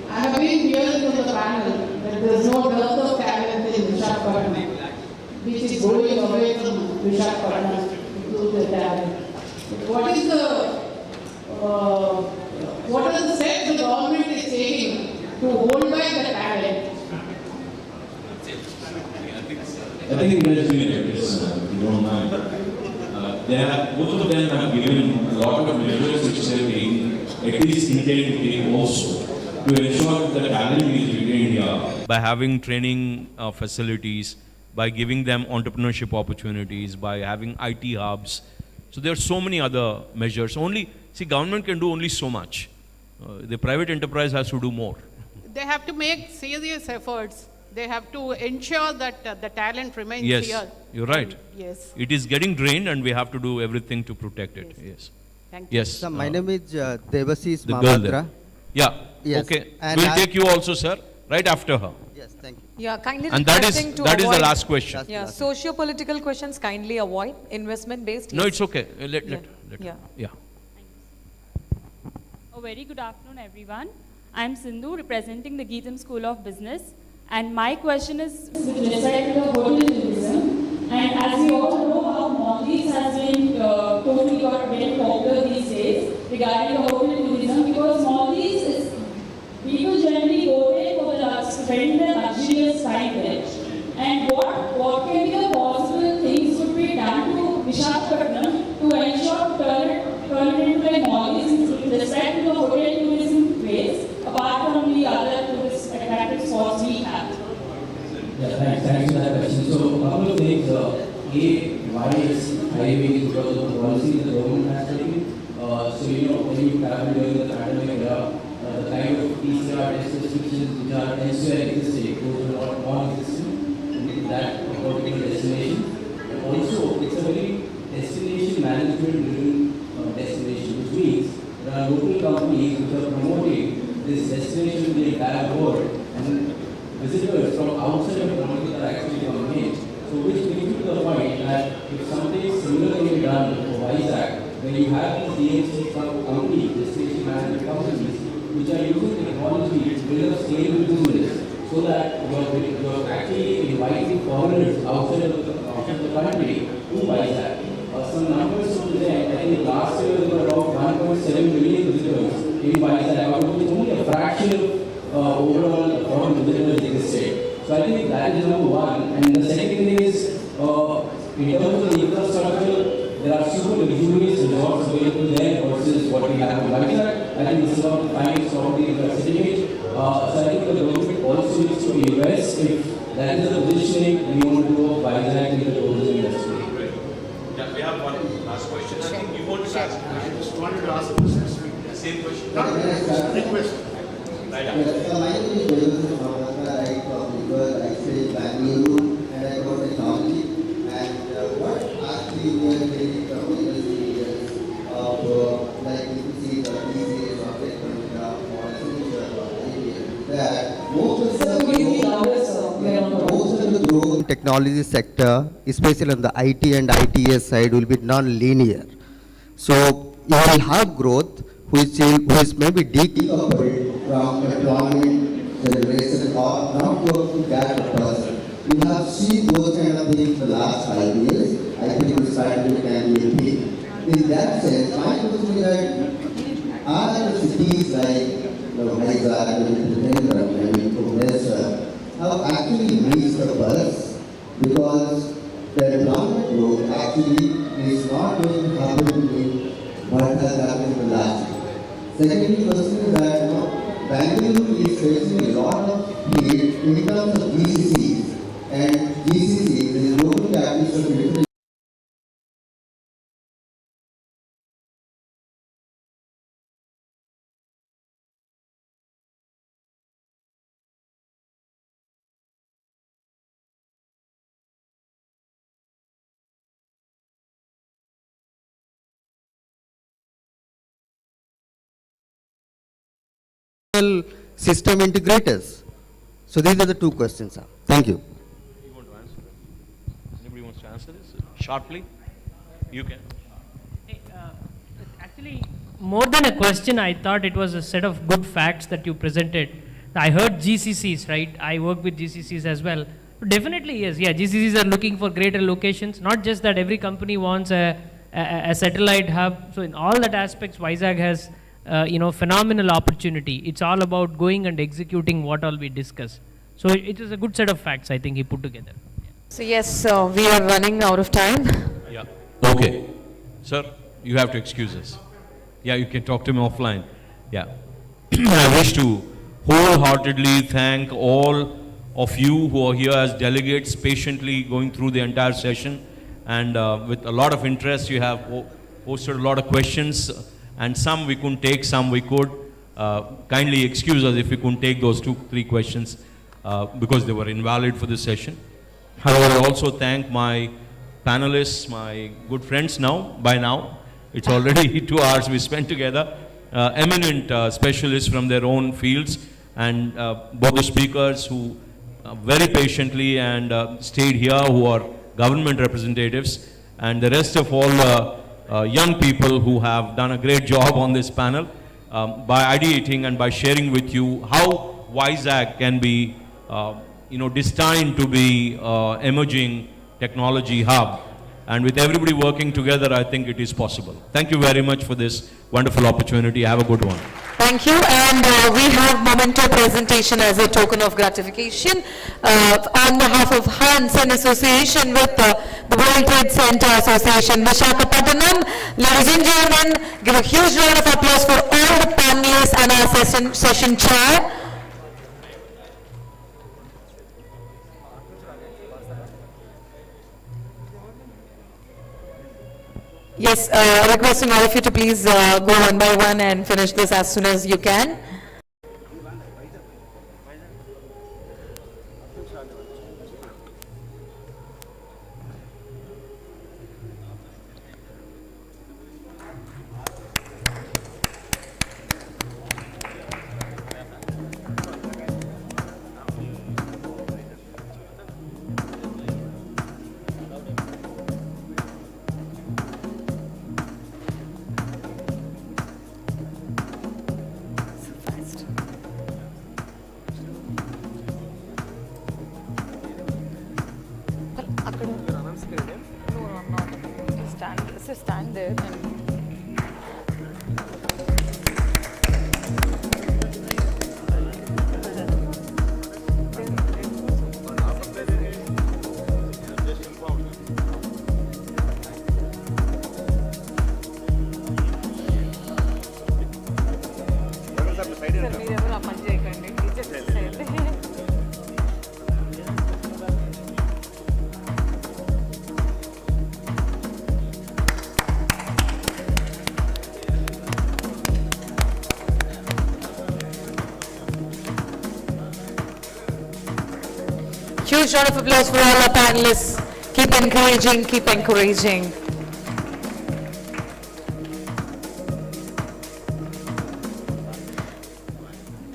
I have been hearing from the panel that there is no dearth of talent in Visakhapatnam, which is going away from Visakhapatnam to the talent. What are the steps the government is taking to hold back the talent? I think there's been a if you don't mind. Both of them have given a lot of measures which they are taking, at least intending to take also, to ensure that the talent is retained here. By having training facilities, by giving them entrepreneurship opportunities, by having IT hubs. So there are so many other measures. See, government can do only so much. The private enterprise has to do more. They have to make serious efforts. They have to ensure that the talent remains Yes, here. you're right. Yes. It is getting drained and we have to do everything to protect it. Yes. Thank you. Yes. Sir, my name is Devasis The girl there. Mahapatra. Yeah. Yes. Okay. And We'll I- take you also, sir, right after her. Yes, thank you. Yeah, kindly And that is requesting to the avoid- last question. Yeah, socio-political questions kindly avoid, investment-based. No, yes. it's okay. Let Yeah. yeah. A very good afternoon, everyone. I'm Sindhu, representing the Geetham School of Business. And my question is with respect to the hotel tourism. And as we all know, how Maldives has been totally got very popular these days regarding the hotel tourism, because Maldives is, people generally go there for the spend their luxurious time there. And what can be the possible things would be done to Visakhapatnam to ensure turn it into like Maldives with respect to the hotel tourism place, apart from the other tourist attractive spots we have? Yeah, thanks for that question. So, a couple of things. Why is highway? Because of the policy the government has taken. So, when you travel during the pandemic era, the kind of PCR test restrictions which are elsewhere existing, those are not non-existent in that particular destination. And also, it's a very destination management-driven destination, which means there are local companies which are promoting this destination to the entire world, and visitors from outside of the country are actually coming in. So which brings me to the point that if something similar can be done for Vizag, where you have these DMC companies, destination management companies, which are using technology to build a scalable business, so that you're actually inviting foreigners outside of the country to Vizag. Some numbers from there, I think last year there were about 1.7 million visitors in Vizag, out of which only a fraction of overall foreign visitors existed. So I think that is number one. And the second thing is, in terms of the infrastructure, there are super luxurious resorts available there versus what we have in Vizag. I think this is one of the finest properties we are sitting in. So I think the government also needs to invest if that is the positioning we want to do of Vizag in the tourism industry. Yeah, we have one last question. I think you want to ask. I just wanted to ask the same question. Request. Right. My name is Bizzbuzz. I from I stay in Bangalore and I got technology. And what actually we are getting from the industry of like you see the PCA or Technology or signature that most of the growth in technology sector, especially on the IT and ITS side, will be non-linear. So you will have growth which is maybe decoupled from employment generation or not work to that person. We have seen those kind of things in the last 5 years. I think this kind can be a peak. In that sense, my question is that are the cities like Vizag and Bhubaneswar have actually reached the buzz because the employment growth actually is not going to happen in what has happened in the last year. Second question is that Bangalore is facing a lot of heat in terms of GCCs, and GCCs is local capital of system integrators. So these are the two questions, sir. Thank you. You want to answer it? Anybody wants to answer this? Sharply? You can. Actually, more than a question, I thought it was a set of good facts that you presented. I heard GCCs, right? I work with GCCs as well. Definitely, yes. Yeah, GCCs are looking for greater locations. Not just that every company wants a satellite hub. So in all that aspects, Vizag has phenomenal opportunity. It's all about going and executing what all we discuss. So it is a good set of facts I think he put together. So yes, we are running out of time. Yeah. Okay. Sir, you have to excuse us. Yeah, you can talk to me offline. Yeah. I wish to wholeheartedly thank all of you who are here as delegates, patiently going through the entire session, and with a lot of interest you have posted a lot of questions, and some we couldn't take, some we could. Kindly excuse us if we couldn't take those 2-3 questions because they were invalid for this session. However, I also thank my panelists, my good friends by now. It's already 2 hours we spent together. Eminent specialists from their own fields, and both the speakers who very patiently and stayed here, who are government representatives, and the rest of all young people who have done a great job on this panel by ideating and by sharing with you how WISAC can be destined to be emerging technology hub. And with everybody working together, I think it is possible. Thank you very much for this wonderful opportunity. Have a good one. Thank you, and we have memento presentation as a token of gratification on behalf of Hans in association with the World Trade Center Association, Visakhapatnam. Ladies and gentlemen, give a huge round of applause for all the panelists and our session chair. Yes, requesting all of you to please go one by one and finish this as soon as you can. Stand there and huge round of applause for all our panelists. Keep encouraging, keep encouraging.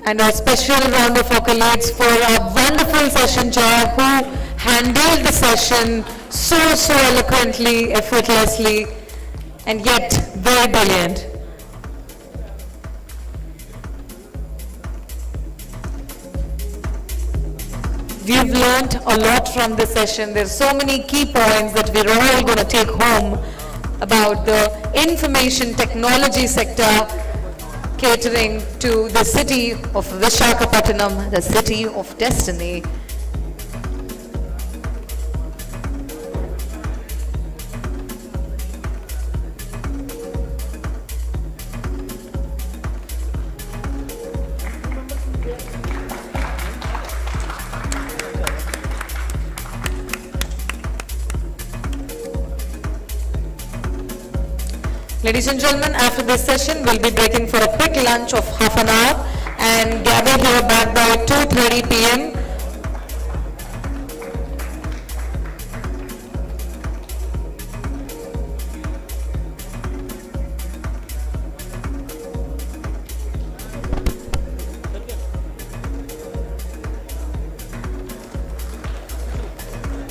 And a special round of accolades for our wonderful session chair who handled the session so eloquently, effortlessly, and yet very brilliant. We've learned a lot from this session. There's so many key points that we're all going to take home about the information technology sector catering to the city of Visakhapatnam, the city of destiny. Ladies and gentlemen, after this session, we'll be breaking for a quick lunch of half an hour and gather here back by 2:30 p.m.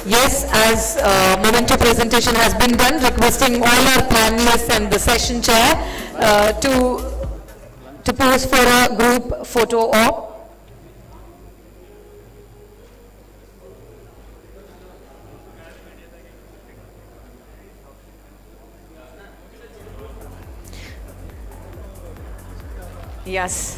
Yes, as memento presentation has been done, requesting all our panelists and the session chair to pose for a group photo op. Yes.